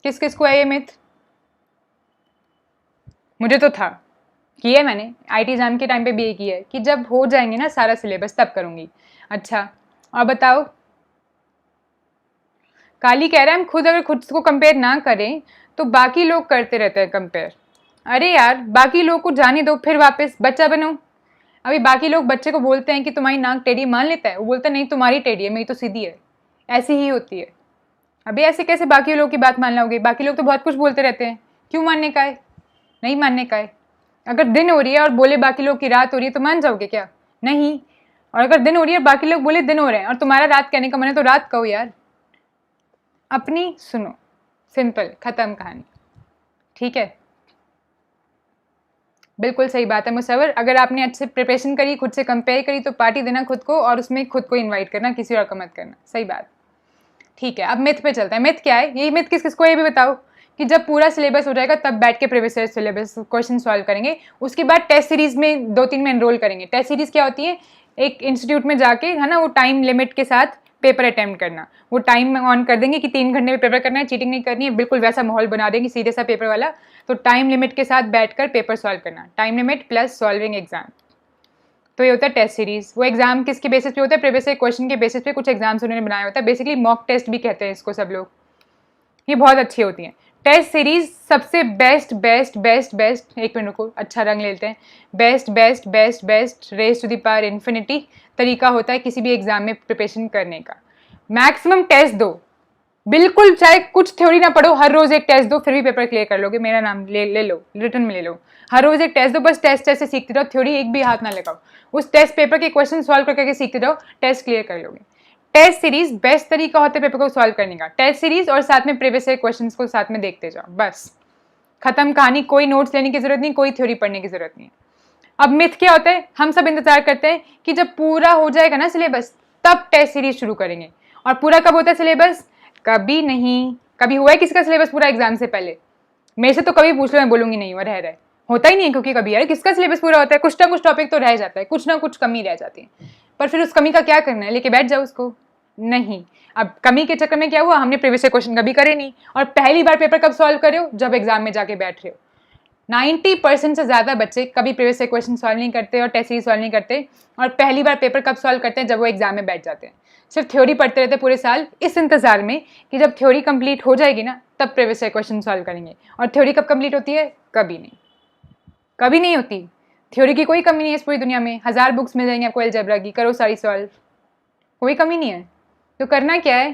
किस किस को है ये मिथ? मुझे तो था, किया मैंने आईटी एग्जाम के टाइम पे भी ये किया है कि जब हो जाएंगे ना सारा सिलेबस तब करूंगी। अच्छा और बताओ, काली कह रहा है हम खुद अगर खुद को कंपेयर ना करें तो बाकी लोग करते रहते हैं कंपेयर। अरे यार बाकी लोग को जाने दो, फिर वापस बच्चा बनो। अभी बाकी लोग बच्चे को बोलते हैं कि तुम्हारी नाक टेढ़ी, मान लेता है, वो बोलता है नहीं तुम्हारी टेढ़ी है, मेरी तो सीधी है, ऐसी ही होती है। अभी ऐसे कैसे बाकी लोगों की बात मान लोगे? बाकी लोग तो बहुत कुछ बोलते रहते हैं, क्यों मानने का है? नहीं मानने का है। अगर दिन हो रही है और बोले बाकी लोग की रात हो रही है तो मान जाओगे क्या? नहीं। और अगर दिन हो रही है बाकी लोग बोले दिन हो रहे हैं और तुम्हारा रात कहने का मन है तो रात कहो यार, अपनी सुनो, सिंपल, खत्म कहानी। ठीक है, बिल्कुल सही बात है मुसव्वर। अगर आपने अच्छे प्रिपरेशन करी, खुद से कंपेयर करी, तो पार्टी देना खुद को और उसमें खुद को इनवाइट करना, किसी और को मत करना। सही बात। ठीक है, अब मिथ पे चलते हैं। मिथ क्या है? यही मिथ किस किस को, ये भी बताओ कि जब पूरा सिलेबस हो जाएगा तब बैठ के previous year syllabus question solve करेंगे, उसके बाद टेस्ट सीरीज में 2-3 में एनरोल करेंगे। टेस्ट सीरीज क्या होती है? एक इंस्टीट्यूट में जाके, है ना, वो टाइम लिमिट के साथ पेपर अटेम्प्ट करना। वो टाइम ऑन कर देंगे कि 3 घंटे में पेपर करना है, चीटिंग नहीं करनी है, बिल्कुल वैसा माहौल बना देंगे, सीधे सा पेपर वाला। तो टाइम लिमिट के साथ बैठकर पेपर सॉल्व करना, time limit plus solving exam, तो ये होता है टेस्ट सीरीज। वो एग्जाम किसके बेसिस पे होता है? प्रीवियस ईयर क्वेश्चन के बेसिस पे कुछ एग्जाम्स उन्होंने बनाया होता है, बेसिकली मॉक टेस्ट भी कहते हैं इसको सब लोग। ये बहुत अच्छी होती हैं टेस्ट सीरीज, सबसे बेस्ट बेस्ट बेस्ट बेस्ट, एक मिनट को अच्छा रंग लेते हैं, best best best best raise to the power infinity तरीका होता है किसी भी एग्जाम में प्रिपरेशन करने का। मैक्सिमम टेस्ट दो, बिल्कुल चाहे कुछ थ्योरी ना पढ़ो, हर रोज एक टेस्ट दो, फिर भी पेपर क्लियर कर लोगे। मेरा नाम ले लो, रिटर्न में ले लो। हर रोज एक टेस्ट दो, बस टेस्ट टेस्ट से सीखते रहो, थ्योरी एक भी हाथ ना लगाओ, उस टेस्ट पेपर के क्वेश्चन सॉल्व करके सीखते रहो, टेस्ट क्लियर कर लोगे। टेस्ट सीरीज बेस्ट तरीका होता है पेपर को सॉल्व करने का, टेस्ट सीरीज और साथ में प्रीवियस ईयर क्वेश्चंस को साथ में देखते जाओ, बस खत्म कहानी। कोई नोट्स लेने की जरूरत नहीं, कोई थ्योरी पढ़ने की जरूरत नहीं। अब मिथ क्या होता है? हम सब इंतजार करते हैं कि जब पूरा हो जाएगा ना सिलेबस तब टेस्ट सीरीज शुरू करेंगे। और पूरा कब होता है सिलेबस? कभी नहीं। कभी हुआ है किसी का सिलेबस पूरा एग्जाम से पहले? मेरे से तो कभी पूछ लो, मैं बोलूंगी नहीं, वो रह रहा है, होता ही नहीं है। क्योंकि कभी यार किसका सिलेबस पूरा होता है, कुछ ना कुछ टॉपिक तो रह जाता है, कुछ ना कुछ कमी रह जाती है, पर फिर उस कमी का क्या करना है? लेके बैठ जाओ उसको? नहीं। अब कमी के चक्कर में क्या हुआ, हमने प्रीवियस ईयर क्वेश्चन कभी करे नहीं, और पहली बार पेपर कब सॉल्व करे हो? जब एग्जाम में जाके बैठ रहे हो। 90% से ज़्यादा बच्चे कभी प्रीवियस ईयर क्वेश्चन सॉल्व नहीं करते और टेस्ट सीरीज सॉल्व नहीं करते, और पहली बार पेपर कब सॉल्व करते हैं? जब वो एग्जाम में बैठ जाते हैं। सिर्फ थ्योरी पढ़ते रहते पूरे साल, इस इंतजार में कि जब थ्योरी कंप्लीट हो जाएगी ना तब प्रीवियस ईयर क्वेश्चन सॉल्व करेंगे। और थ्योरी कब कंप्लीट होती है? कभी नहीं, कभी नहीं होती। थ्योरी की कोई कमी नहीं है इस पूरी दुनिया में, 1000 बुक्स मिल जाएंगी आपको अलजेब्रा की, करो सारी सॉल्व, कोई कमी नहीं है। तो करना क्या है?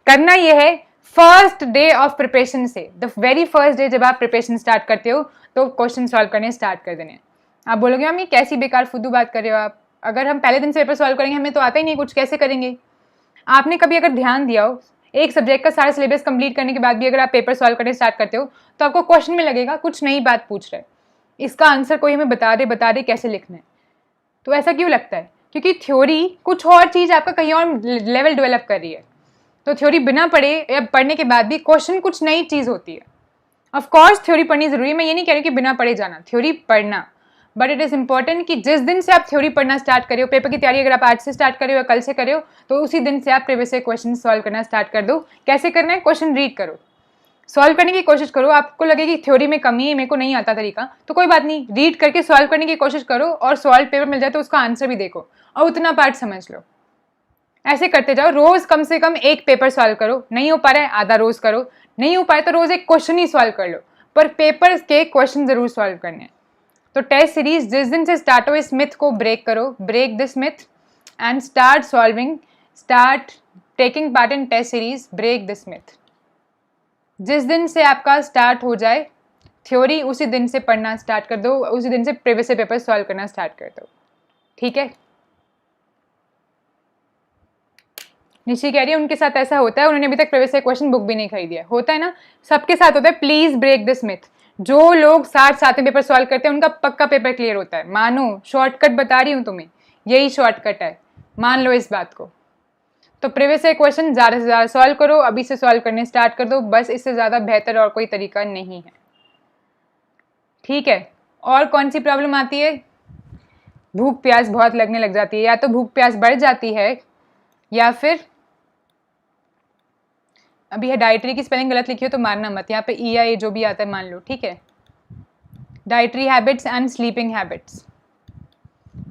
करना यह है फर्स्ट डे ऑफ प्रिपरेशन से, द वेरी फर्स्ट डे जब आप प्रिपरेशन स्टार्ट करते हो तो क्वेश्चन सॉल्व करने स्टार्ट कर देने। आप बोलोगे मैम ये कैसी बेकार फुद्दू बात कर रहे हो आप, अगर हम पहले दिन से पेपर सॉल्व करेंगे, हमें तो आता ही नहीं कुछ, कैसे करेंगे? आपने कभी अगर ध्यान दिया हो, एक सब्जेक्ट का सारा सिलेबस कंप्लीट करने के बाद भी अगर आप पेपर सॉल्व करने स्टार्ट करते हो तो आपको क्वेश्चन में लगेगा कुछ नई बात पूछ रहे, इसका आंसर कोई हमें बता दे कैसे लिखना है। तो ऐसा क्यों लगता है? क्योंकि थ्योरी कुछ और चीज़ आपका कहीं और लेवल डेवलप कर रही है। तो थ्योरी बिना पढ़े या पढ़ने के बाद भी क्वेश्चन कुछ नई चीज़ होती है। ऑफ कोर्स थ्योरी पढ़नी जरूरी है, मैं ये नहीं कह रही कि बिना पढ़े जाना, थ्योरी पढ़ना, बट इट इज़ इंपॉर्टेंट कि जिस दिन से आप थ्योरी पढ़ना स्टार्ट करो, पेपर की तैयारी अगर आप आज से स्टार्ट करो या कल से करो, तो उसी दिन से आप प्रीवियस ईयर क्वेश्चन सॉल्व करना स्टार्ट कर दो। कैसे करना है? क्वेश्चन रीड करो, सॉल्व करने की कोशिश करो। आपको लगे कि थ्योरी में कमी है, मेरे को नहीं आता तरीका, तो कोई बात नहीं, रीड करके सॉल्व करने की कोशिश करो, और सॉल्व पेपर मिल जाए तो उसका आंसर भी देखो और उतना पार्ट समझ लो। ऐसे करते जाओ, रोज कम से कम एक पेपर सॉल्व करो, नहीं हो पा रहा है आधा रोज करो, नहीं हो पाए तो रोज एक क्वेश्चन ही सॉल्व कर लो, पर पेपर के क्वेश्चन जरूर सॉल्व करने हैं। तो टेस्ट सीरीज जिस दिन से स्टार्ट हो इस मिथ को ब्रेक करो, break this myth and start solving, start taking part in test series, break this myth. जिस दिन से आपका स्टार्ट हो जाए थ्योरी, उसी दिन से पढ़ना स्टार्ट कर दो, उसी दिन से प्रीवियस पेपर सॉल्व करना स्टार्ट कर दो, ठीक है। निशी कह रही है उनके साथ ऐसा होता है, उन्होंने अभी तक प्रीवियस क्वेश्चन बुक भी नहीं खरीदी है। होता है ना, सबके साथ होता है। Please break this myth. जो लोग 60 में पेपर सॉल्व करते हैं उनका पक्का पेपर क्लियर होता है। मानो, शॉर्टकट बता रही हूँ तुम्हें, यही शॉर्टकट है, मान लो इस बात को। तो प्रीवियस क्वेश्चन ज़्यादा से ज़्यादा सॉल्व करो, अभी से सॉल्व करने स्टार्ट कर दो, बस इससे ज़्यादा बेहतर और कोई तरीका नहीं है, ठीक है। और कौन सी प्रॉब्लम आती है? भूख प्यास बहुत लगने लग जाती है, या तो भूख प्यास बढ़ जाती है या फिर अभी है डाइटरी की स्पेलिंग गलत लिखी हो तो मारना मत, यहाँ पे ई या ए जो भी आता है मान लो, ठीक है। Dietary habits and sleeping habits,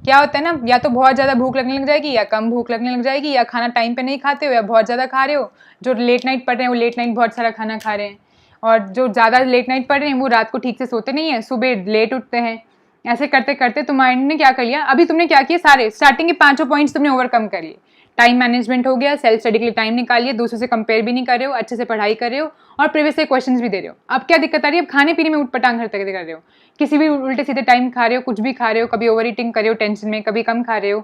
क्या होता है ना, या तो बहुत ज़्यादा भूख लगने लग जाएगी या कम भूख लगने लग जाएगी, या खाना टाइम पे नहीं खाते हो या बहुत ज़्यादा खा रहे हो। जो लेट नाइट पढ़ रहे हैं वो लेट नाइट बहुत सारा खाना खा रहे हैं, और जो ज़्यादा लेट नाइट पढ़ रहे हैं वो रात को ठीक से सोते नहीं है, सुबह लेट उठते हैं। ऐसे करते करते तुम्हारे ने क्या कर लिया, अभी तुमने क्या किया, सारे स्टार्टिंग के 5 पॉइंट्स तुमने ओवरकम कर लिए। टाइम मैनेजमेंट हो गया, सेल्फ स्टडी के लिए टाइम निकालिए, दूसरों से कंपेयर भी नहीं कर रहे हो, अच्छे से पढ़ाई कर रहे हो और प्रीवियस से क्वेश्चंस भी दे रहे हो। अब क्या दिक्कत आ रही है, अब खाने पीने में उठपटांग कर रहे हो, किसी भी उल्टे सीधे टाइम खा रहे हो, कुछ भी खा रहे हो, कभी ओवर ईटिंग कर रहे हो टेंशन में, कभी कम खा रहे हो।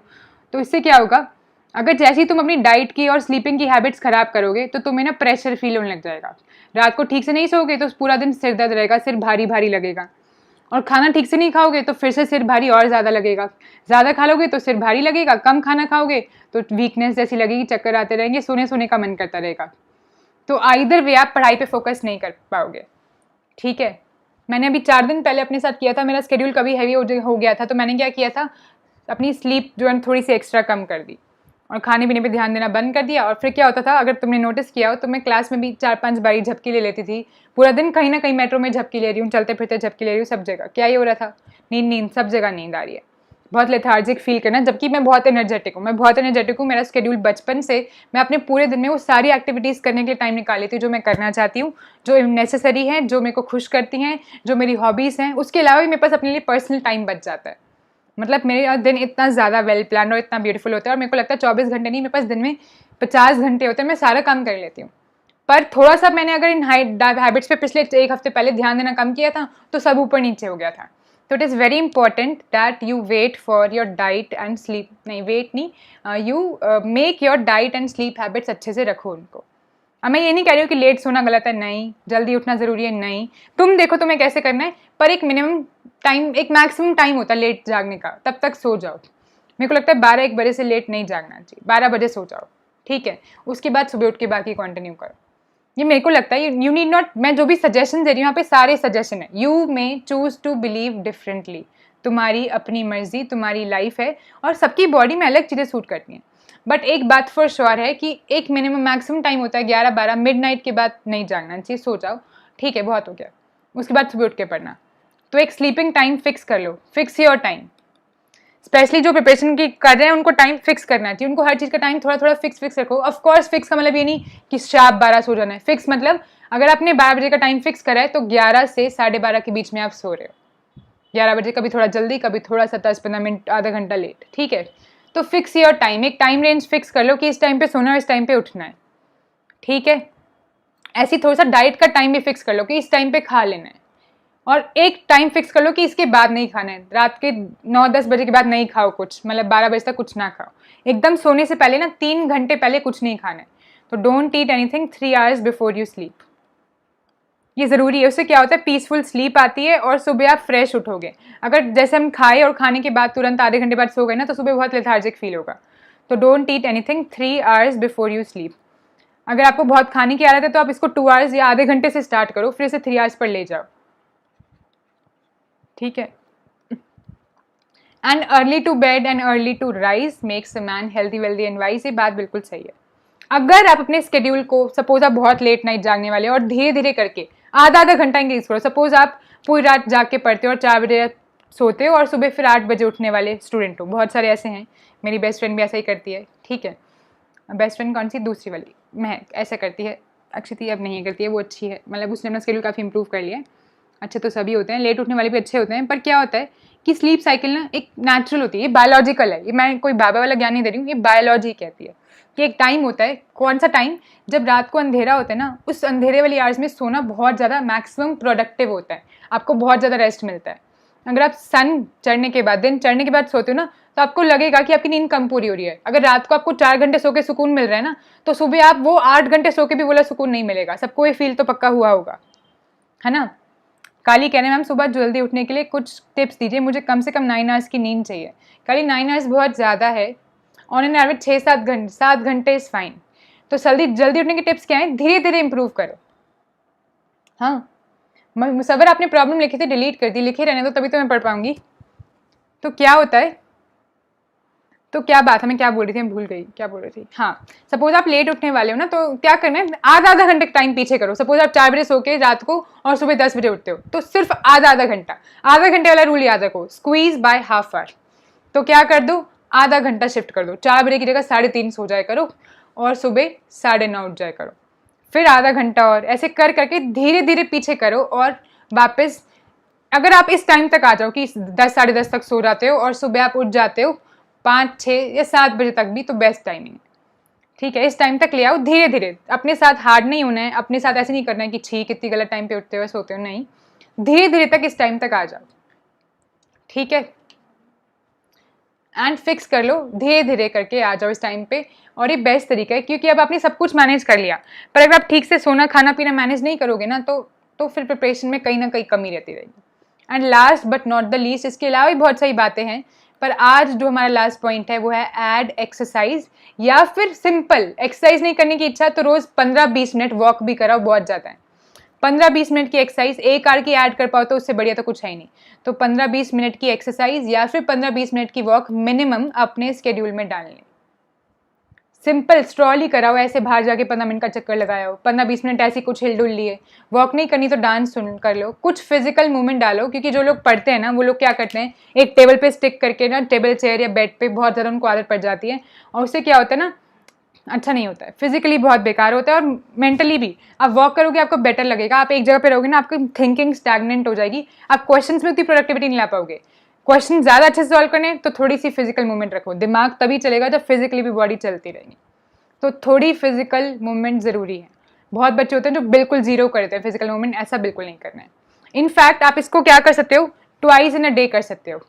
तो इससे क्या होगा, अगर जैसे ही तुम अपनी डाइट की और स्लीपिंग की हैबिट्स खराब करोगे तो तुम्हें ना प्रेशर फील होने लग जाएगा। रात को ठीक से नहीं सोओगे तो पूरा दिन सिर दर्द रहेगा, सिर भारी भारी लगेगा, और खाना ठीक से नहीं खाओगे तो फिर से सिर भारी और ज़्यादा लगेगा, ज़्यादा खा लोगे तो सिर भारी लगेगा, कम खाना खाओगे तो वीकनेस जैसी लगेगी, चक्कर आते रहेंगे, सोने सोने का मन करता रहेगा। तो आइदर वे आप पढ़ाई पे फोकस नहीं कर पाओगे, ठीक है। मैंने अभी 4 दिन पहले अपने साथ किया था, मेरा स्केड्यूल कभी हैवी हो गया था, तो मैंने क्या किया था, अपनी स्लीप जो है थोड़ी सी एक्स्ट्रा कम कर दी और खाने पीने पे ध्यान देना बंद कर दिया। और फिर क्या होता था, अगर तुमने नोटिस किया हो तो मैं क्लास में भी 4-5 बारी झपकी ले लेती थी, पूरा दिन कहीं ना कहीं मेट्रो में झपकी ले रही हूँ, चलते फिरते झपकी ले रही हूँ, सब जगह क्या ही हो रहा था, नींद सब जगह नींद आ रही है, बहुत लेथार्जिक फील करना, जबकि मैं बहुत एनर्जेटिक हूँ। मेरा स्केड्यूल बचपन से, मैं अपने पूरे दिन में वो सारी एक्टिविटीज़ करने के लिए टाइम निकाल लेती हूँ जो मैं करना चाहती हूँ, जो नेसेसरी है, जो मेरे को खुश करती हैं, जो मेरी हॉबीज़ हैं। उसके अलावा भी मेरे पास अपने लिए पर्सनल टाइम बच जाता है। मतलब मेरे दिन इतना ज़्यादा वेल प्लान और इतना ब्यूटीफुल होता है, और मेरे को लगता है 24 घंटे नहीं, मेरे पास दिन में 50 घंटे होते हैं, मैं सारा काम कर लेती हूँ। पर थोड़ा सा मैंने अगर इन हैबिट्स पे पिछले 1 हफ्ते पहले ध्यान देना कम किया था तो सब ऊपर नीचे हो गया था। तो it is very important that you wait for your diet and sleep, नहीं वेट नहीं, you make your diet and sleep habits अच्छे से रखो उनको। अब मैं ये नहीं कह रही हूँ कि लेट सोना गलत है, नहीं, जल्दी उठना ज़रूरी है, नहीं, तुम देखो तुम्हें कैसे करना है, पर एक मिनिमम टाइम, एक मैक्सिमम टाइम होता है लेट जागने का, तब तक सो जाओ। मेरे को लगता है 12-1 बजे से लेट नहीं जागना चाहिए, 12 बजे सो जाओ, ठीक है। उसके बाद सुबह उठ के बाकी कंटिन्यू करो, ये मेरे को लगता है। यू नीड नॉट, मैं जो भी सजेशन दे रही हूँ यहाँ पे सारे सजेशन है, you may choose to believe differently, तुम्हारी अपनी मर्जी, तुम्हारी लाइफ है और सबकी बॉडी में अलग चीज़ें सूट करती हैं। बट एक बात फॉर श्योर है कि एक मिनिमम मैक्सिमम टाइम होता है 11-12, मिडनाइट के बाद नहीं जागना चाहिए, सो जाओ, ठीक है, बहुत हो गया। उसके बाद सुबह उठ के पढ़ना। तो एक स्लीपिंग टाइम फिक्स कर लो, फिक्स योर टाइम। स्पेशली जो प्रिपरेशन की कर रहे हैं उनको टाइम फिक्स करना चाहिए, उनको हर चीज़ का टाइम थोड़ा थोड़ा फिक्स रखो। ऑफकोर्स फिक्स का मतलब ये नहीं कि शार्प 12 सो जाना है, फिक्स मतलब अगर आपने 12 बजे का टाइम फिक्स करा है तो 11 से 12:30 के बीच में आप सो रहे हो, 11 बजे, कभी थोड़ा जल्दी, कभी थोड़ा सा 10-15 मिनट, आधा घंटा लेट, ठीक है। तो फिक्स योर टाइम, एक टाइम रेंज फिक्स कर लो कि इस टाइम पे सोना है, इस टाइम पे उठना है, ठीक है। ऐसी थोड़ा सा डाइट का टाइम भी फिक्स कर लो कि इस टाइम पे खा लेना है, और एक टाइम फिक्स कर लो कि इसके बाद नहीं खाना है, रात के 9-10 बजे के बाद नहीं खाओ कुछ, मतलब 12 बजे तक कुछ ना खाओ, एकदम सोने से पहले ना 3 घंटे पहले कुछ नहीं खाना है। तो don't eat anything 3 hours before you sleep, ये ज़रूरी है। उससे क्या होता है, पीसफुल स्लीप आती है और सुबह आप फ्रेश उठोगे। अगर जैसे हम खाए और खाने के बाद तुरंत आधे घंटे बाद सो गए ना तो सुबह बहुत लेथार्जिक फील होगा। तो don't eat anything 3 hours before you sleep. अगर आपको बहुत खाने की आदत है तो आप इसको 2 आवर्स या आधे घंटे से स्टार्ट करो, फिर इसे 3 आवर्स पर ले जाओ, ठीक है। And early to bed and early to rise makes a man healthy wealthy and wise, ये बात बिल्कुल सही है। अगर आप अपने स्केड्यूल को, सपोज आप बहुत लेट नाइट जागने वाले और धीरे धीरे करके आधा घंटा इंक्रीज करो, सपोज आप पूरी रात जाग के पढ़ते हो और 4 बजे सोते हो और सुबह फिर 8 बजे उठने वाले स्टूडेंट हो, बहुत सारे ऐसे हैं, मेरी बेस्ट फ्रेंड भी ऐसा ही करती है, ठीक है। बेस्ट फ्रेंड कौन सी? दूसरी वाली महक, ऐसा करती है। अक्षिति अब नहीं करती है, वो अच्छी है, मतलब उसने अपना स्केड्यूल काफ़ी इंप्रूव कर लिया है। अच्छे तो सभी होते हैं, लेट उठने वाले भी अच्छे होते हैं, पर क्या होता है कि स्लीप साइकिल ना एक नेचुरल होती है, ये बायोलॉजिकल है, ये मैं कोई बाबा वाला ज्ञान नहीं दे रही हूँ, ये बायोलॉजी कहती है कि एक टाइम होता है। कौन सा टाइम? जब रात को अंधेरा होता है ना, उस अंधेरे वाली आवर्स में सोना बहुत ज़्यादा मैक्सिमम प्रोडक्टिव होता है, आपको बहुत ज़्यादा रेस्ट मिलता है। अगर आप सन चढ़ने के बाद, दिन चढ़ने के बाद सोते हो ना, तो आपको लगेगा कि आपकी नींद कम पूरी हो रही है। अगर रात को आपको 4 घंटे सो के सुकून मिल रहा है ना, तो सुबह आप वो 8 घंटे सो के भी बोला सुकून नहीं मिलेगा। सबको ये फील तो पक्का हुआ होगा, है ना। काली कह रहे हैं मैम सुबह जल्दी उठने के लिए कुछ टिप्स दीजिए, मुझे कम से कम 9 आवर्स की नींद चाहिए। काली 9 आवर्स बहुत ज़्यादा है, ऑन एन एवरेज 6-7 घंटे, 7 घंटे इज़ फाइन। तो जल्दी उठने के टिप्स क्या हैं? धीरे धीरे इंप्रूव करो। हाँ मुसव्वर, आपने प्रॉब्लम लिखी थी, डिलीट कर दी, लिखे रहने दो, तभी तो मैं पढ़ पाऊंगी। तो क्या होता है, तो क्या बात है, मैं क्या बोल रही थी, मैं भूल गई क्या बोल रही थी। हाँ, सपोज आप लेट उठने वाले हो ना, तो क्या करना है, आधा घंटे टाइम पीछे करो। सपोज आप 4 बजे सो के रात को और सुबह 10 बजे उठते हो, तो सिर्फ आधा घंटा, आधा घंटे वाला रूल याद रखो, स्क्वीज बाय हाफ आवर। तो क्या कर दो, आधा घंटा शिफ्ट कर दो, 4 बजे की जगह 3:30 सो जाए करो और सुबह 9:30 उठ जाए करो। फिर आधा घंटा और ऐसे कर करके धीरे धीरे पीछे करो और वापस, अगर आप इस टाइम तक आ जाओ कि 10 साढ़े 10 तक सो जाते हो और सुबह आप उठ जाते हो 5, 6 या 7 बजे तक भी, तो बेस्ट टाइमिंग है। ठीक है, इस टाइम तक ले आओ धीरे धीरे। अपने साथ हार्ड नहीं होना है, अपने साथ ऐसे नहीं करना है कि ठीक इतनी गलत टाइम पे उठते हो सोते हो, नहीं, धीरे धीरे तक इस टाइम तक आ जाओ। ठीक है, एंड फिक्स कर लो, धीरे धीरे करके आ जाओ इस टाइम पे। और ये बेस्ट तरीका है, क्योंकि अब आपने सब कुछ मैनेज कर लिया, पर अगर आप ठीक से सोना खाना पीना मैनेज नहीं करोगे ना, तो फिर प्रिपरेशन में कहीं ना कहीं कमी रहती रहेगी। And last but not the least, इसके अलावा भी बहुत सारी बातें हैं, पर आज जो हमारा लास्ट पॉइंट है वो है ऐड एक्सरसाइज, या फिर सिंपल एक्सरसाइज नहीं करने की इच्छा तो रोज 15-20 मिनट वॉक भी कराओ, बहुत ज़्यादा है। 15-20 मिनट की एक्सरसाइज, 1 आवर की ऐड कर पाओ तो उससे बढ़िया तो कुछ है ही नहीं। तो 15-20 मिनट की एक्सरसाइज या फिर 15-20 मिनट की वॉक मिनिमम अपने स्केड्यूल में डाल लें। सिंपल स्ट्रॉल ही कराओ, ऐसे बाहर जाके 15 मिनट का चक्कर लगाओ, 15-20 मिनट ऐसी कुछ हिल डुल लिए। वॉक नहीं करनी तो डांस सुन कर लो, कुछ फिजिकल मूवमेंट डालो, क्योंकि जो लोग पढ़ते हैं ना, वो लोग क्या करते हैं, एक टेबल पे स्टिक करके ना, टेबल चेयर या बेड पे बहुत ज़्यादा उनको आदत पड़ जाती है, और उससे क्या होता है ना, अच्छा नहीं होता है, फिजिकली बहुत बेकार होता है और मेंटली भी। आप वॉक करोगे आपको बेटर लगेगा, आप एक जगह पे रहोगे ना, आपकी थिंकिंग स्टैग्नेंट हो जाएगी, आप क्वेश्चंस में उतनी प्रोडक्टिविटी नहीं ला पाओगे। क्वेश्चन ज़्यादा अच्छे से सॉल्व करने तो थोड़ी सी फिजिकल मूवमेंट रखो, दिमाग तभी चलेगा जब फिजिकली भी बॉडी चलती रहेगी। तो थोड़ी फिजिकल मूवमेंट ज़रूरी है। बहुत बच्चे होते हैं जो बिल्कुल जीरो करते हैं फिजिकल मूवमेंट, ऐसा बिल्कुल नहीं करना है। इनफैक्ट आप इसको क्या कर सकते हो, ट्वाइस इन अ डे कर सकते हो।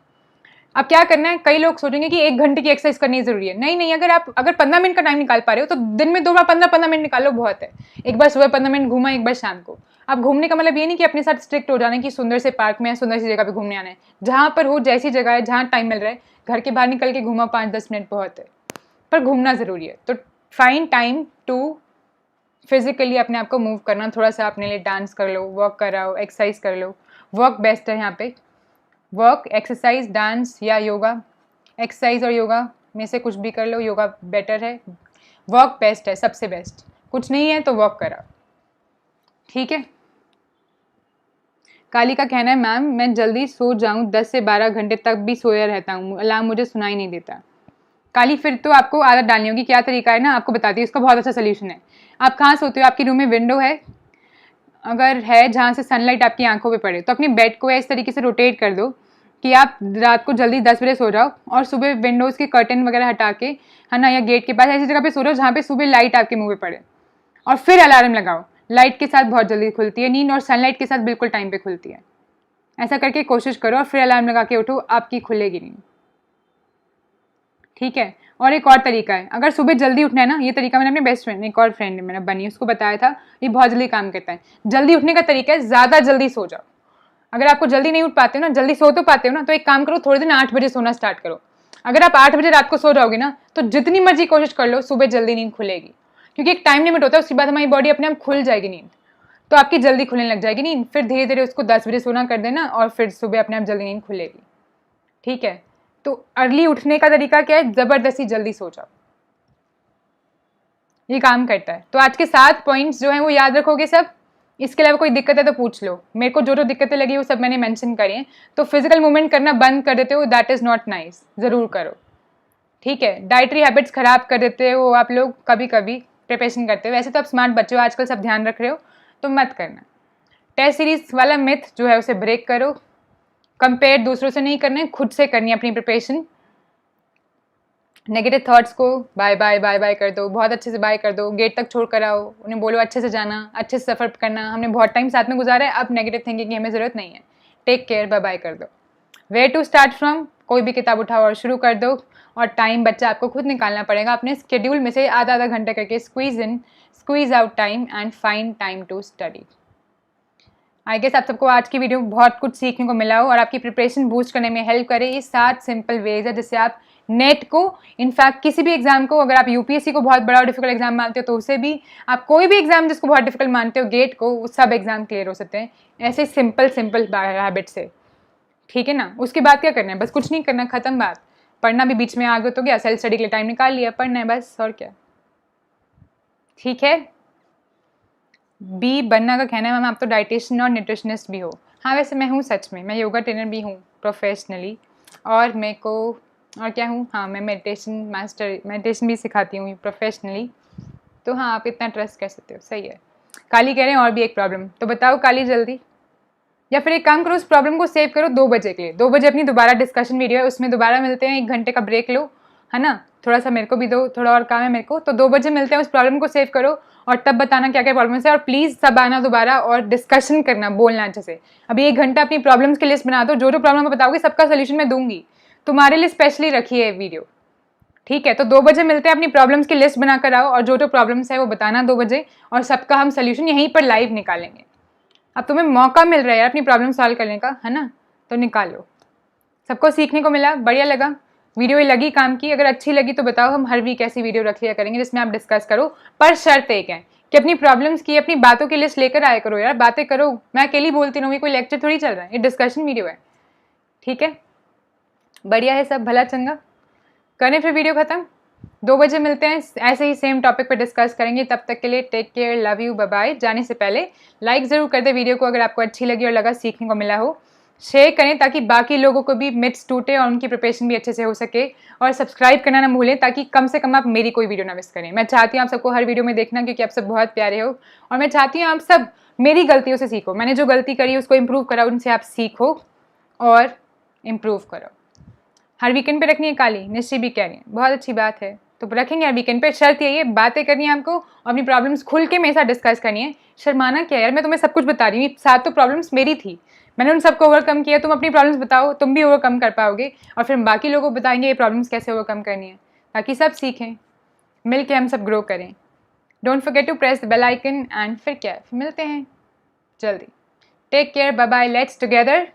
अब क्या करना है, कई लोग सोचेंगे कि 1 घंटे की एक्सरसाइज करनी जरूरी है, नहीं, अगर 15 मिनट का टाइम निकाल पा रहे हो तो दिन में 2 बार 15-15 मिनट निकालो, बहुत है। एक बार सुबह 15 मिनट घूमा, एक बार शाम को। अब घूमने का मतलब ये नहीं कि अपने साथ स्ट्रिक्ट हो जाना है कि सुंदर से पार्क में, सुंदर सी जगह पे घूमने आना है, जहाँ पर हो, जैसी जगह है, जहाँ टाइम मिल रहा है, घर के बाहर निकल के घूमा 5-10 मिनट बहुत है, पर घूमना जरूरी है। तो फाइंड टाइम टू फिजिकली अपने आप को मूव करना, थोड़ा सा अपने लिए डांस कर लो, वॉक कराओ, एक्सरसाइज कर लो। वॉक बेस्ट है यहाँ पे, वॉक, एक्सरसाइज, डांस या योगा। एक्सरसाइज और योगा में से कुछ भी कर लो, योगा बेटर है, वॉक बेस्ट है, सबसे बेस्ट। कुछ नहीं है तो वॉक कराओ, ठीक है। काली का कहना है मैम मैं जल्दी सो जाऊं, 10 से 12 घंटे तक भी सोया रहता हूँ, अलार्म मुझे सुनाई नहीं देता। काली फिर तो आपको आदत डालनी होगी, क्या तरीका है ना, आपको बताती हूँ, उसका बहुत अच्छा सोल्यूशन है। आप कहाँ सोते हो, आपकी रूम में विंडो है, अगर है जहाँ से सनलाइट आपकी आंखों पे पड़े, तो अपने बेड को इस तरीके से रोटेट कर दो कि आप रात को जल्दी 10 बजे सो जाओ और सुबह विंडोज़ के कर्टन वगैरह हटा के, है ना, या गेट के पास ऐसी जगह पे सो जाओ जहाँ पे सुबह लाइट आपके मुंह पे पड़े, और फिर अलार्म लगाओ। लाइट के साथ बहुत जल्दी खुलती है नींद, और सनलाइट के साथ बिल्कुल टाइम पे खुलती है। ऐसा करके कोशिश करो और फिर अलार्म लगा के उठो, आपकी खुलेगी नींद, ठीक है। और एक और तरीका है, अगर सुबह जल्दी उठना है ना, ये तरीका मैंने अपने बेस्ट फ्रेंड, एक और फ्रेंड है मेरा बनी, उसको बताया था, ये बहुत जल्दी काम करता है। जल्दी उठने का तरीका है, ज़्यादा जल्दी सो जाओ। अगर आपको जल्दी नहीं उठ पाते हो ना, जल्दी सो तो पाते हो ना, तो एक काम करो, थोड़े दिन 8 बजे सोना स्टार्ट करो। अगर आप 8 बजे रात को सो जाओगे ना, तो जितनी मर्जी कोशिश कर लो, सुबह जल्दी नींद खुलेगी, क्योंकि एक टाइम लिमिट होता है, उसके बाद हमारी बॉडी अपने आप खुल जाएगी नींद, तो आपकी जल्दी खुलने लग जाएगी नींद। फिर धीरे धीरे उसको 10 बजे सोना कर देना और फिर सुबह अपने आप जल्दी नींद खुलेगी, ठीक है। तो अर्ली उठने का तरीका क्या है, जबरदस्ती जल्दी सो जाओ, ये काम करता है। तो आज के 7 पॉइंट्स जो हैं वो याद रखोगे सब। इसके अलावा कोई दिक्कत है तो पूछ लो, मेरे को जो जो दिक्कतें लगी वो सब मैंने मेंशन करी हैं। तो फिजिकल मूवमेंट करना बंद कर देते हो, दैट इज़ नॉट नाइस, ज़रूर करो, ठीक है, डाइटरी हैबिट्स ख़राब कर देते हो आप लोग कभी कभी प्रिपरेशन करते हो। वैसे तो आप स्मार्ट बच्चे हो, आजकल सब ध्यान रख रहे हो, तो मत करना। टेस्ट सीरीज वाला मिथ जो है उसे ब्रेक करो। कंपेयर दूसरों से नहीं करना है, खुद से करनी है अपनी प्रिपरेशन। नेगेटिव थॉट्स को बाय बाय बाय बाय कर दो, बहुत अच्छे से बाय कर दो, गेट तक छोड़ कर आओ, उन्हें बोलो अच्छे से जाना, अच्छे से सफ़र करना, हमने बहुत टाइम साथ में गुजारा है, अब नेगेटिव थिंकिंग की हमें ज़रूरत नहीं है, टेक केयर, बाय बाय कर दो। वेयर टू स्टार्ट फ्रॉम, कोई भी किताब उठाओ और शुरू कर दो, और टाइम बच्चा आपको खुद निकालना पड़ेगा अपने स्केड्यूल में से आधा आधा घंटा करके, squeeze out time and find time to study. I guess आप सबको आज की वीडियो बहुत कुछ सीखने को मिला हो और आपकी प्रिपरेशन बूस्ट करने में हेल्प करे। ये 7 सिंपल वेज है जिससे आप नेट को, इनफैक्ट किसी भी एग्जाम को, अगर आप यूपीएससी को बहुत बड़ा और डिफिकल्ट एग्जाम मानते हो तो उसे भी, आप कोई भी एग्जाम जिसको बहुत डिफिकल्ट मानते हो, गेट को, वो सब एग्जाम क्लियर हो सकते हैं ऐसे सिंपल हैबिट से। ठीक है ना। उसके बाद क्या करना है, बस कुछ नहीं करना, खत्म बात। पढ़ना भी बीच में आ गया तो गया, सेल्फ स्टडी के लिए टाइम निकाल लिया, पढ़ना है बस, और क्या। ठीक है। बी बनना का कहना है मैम आप तो डाइटिशियन और न्यूट्रिशनिस्ट भी हो। हाँ वैसे मैं हूँ सच में, मैं योगा ट्रेनर भी हूँ प्रोफेशनली, और मेरे को, और क्या हूँ, हाँ मैं मेडिटेशन भी सिखाती हूँ प्रोफेशनली। तो हाँ आप इतना ट्रस्ट कर सकते हो, सही है। काली कह रहे हैं और भी एक प्रॉब्लम, तो बताओ काली जल्दी। या फिर एक काम करो, उस प्रॉब्लम को सेव करो 2 बजे के लिए, 2 बजे अपनी दोबारा डिस्कशन वीडियो है, उसमें दोबारा मिलते हैं, 1 घंटे का ब्रेक लो, है ना, थोड़ा सा मेरे को भी दो, थोड़ा और काम है मेरे को, तो 2 बजे मिलते हैं, उस प्रॉब्लम को सेव करो और तब बताना क्या क्या प्रॉब्लम है, और प्लीज़ सब आना दोबारा और डिस्कशन करना, बोलना अच्छे से। अभी 1 घंटा अपनी प्रॉब्लम्स की लिस्ट बना दो, जो जो प्रॉब्लम बताओगे सबका सोल्यूशन मैं दूंगी, तुम्हारे लिए स्पेशली रखी है वीडियो। ठीक है, तो 2 बजे मिलते हैं, अपनी प्रॉब्लम्स की लिस्ट बनाकर आओ और जो जो प्रॉब्लम्स है वो बताना 2 बजे, और सबका हम सोल्यूशन यहीं पर लाइव निकालेंगे। अब तुम्हें मौका मिल रहा है यार अपनी प्रॉब्लम सॉल्व करने का, है ना, तो निकालो। सबको सीखने को मिला, बढ़िया लगा वीडियो, ये लगी काम की। अगर अच्छी लगी तो बताओ, हम हर वीक ऐसी वीडियो रख लिया करेंगे जिसमें आप डिस्कस करो, पर शर्त एक है कि अपनी प्रॉब्लम्स की, अपनी बातों की लिस्ट लेकर आया करो यार, बातें करो। मैं अकेली बोलती रहूँगी, कोई लेक्चर थोड़ी चल रहा है, ये डिस्कशन वीडियो है। ठीक है, बढ़िया है सब, भला चंगा। करें फिर वीडियो खत्म, 2 बजे मिलते हैं, ऐसे ही सेम टॉपिक पर डिस्कस करेंगे। तब तक के लिए take care, love you, bye bye. जाने से पहले लाइक ज़रूर कर दे वीडियो को अगर आपको अच्छी लगी और लगा सीखने को मिला हो। शेयर करें ताकि बाकी लोगों को भी मिथ्स टूटे और उनकी प्रिपरेशन भी अच्छे से हो सके, और सब्सक्राइब करना ना भूलें ताकि कम से कम आप मेरी कोई वीडियो ना मिस करें। मैं चाहती हूँ आप सबको हर वीडियो में देखना, क्योंकि आप सब बहुत प्यारे हो, और मैं चाहती हूँ आप सब मेरी गलतियों से सीखो। मैंने जो गलती करी उसको इम्प्रूव करा, उनसे आप सीखो और इम्प्रूव करो। हर वीकेंड पे रखनी है काली, निश्चय भी कह रही है, बहुत अच्छी बात है, तो रखेंगे हर वीकेंड पे। शर्त यही है, बातें करनी है आपको, अपनी प्रॉब्लम्स खुल के मेरे साथ डिस्कस करनी है। शर्माना क्या यार, मैं तुम्हें सब कुछ बता रही हूँ, 7 तो प्रॉब्लम्स मेरी थी, मैंने उन सबको ओवरकम किया। तुम अपनी प्रॉब्लम्स बताओ, तुम भी ओवरकम कर पाओगे, और फिर बाकी लोगों को बताएंगे ये प्रॉब्लम्स कैसे ओवरकम करनी है, ताकि सब सीखें, मिल के हम सब ग्रो करें। Don't forget to press the bell icon, and फिर क्या, फिर मिलते हैं जल्दी। Take care, bye bye, let's together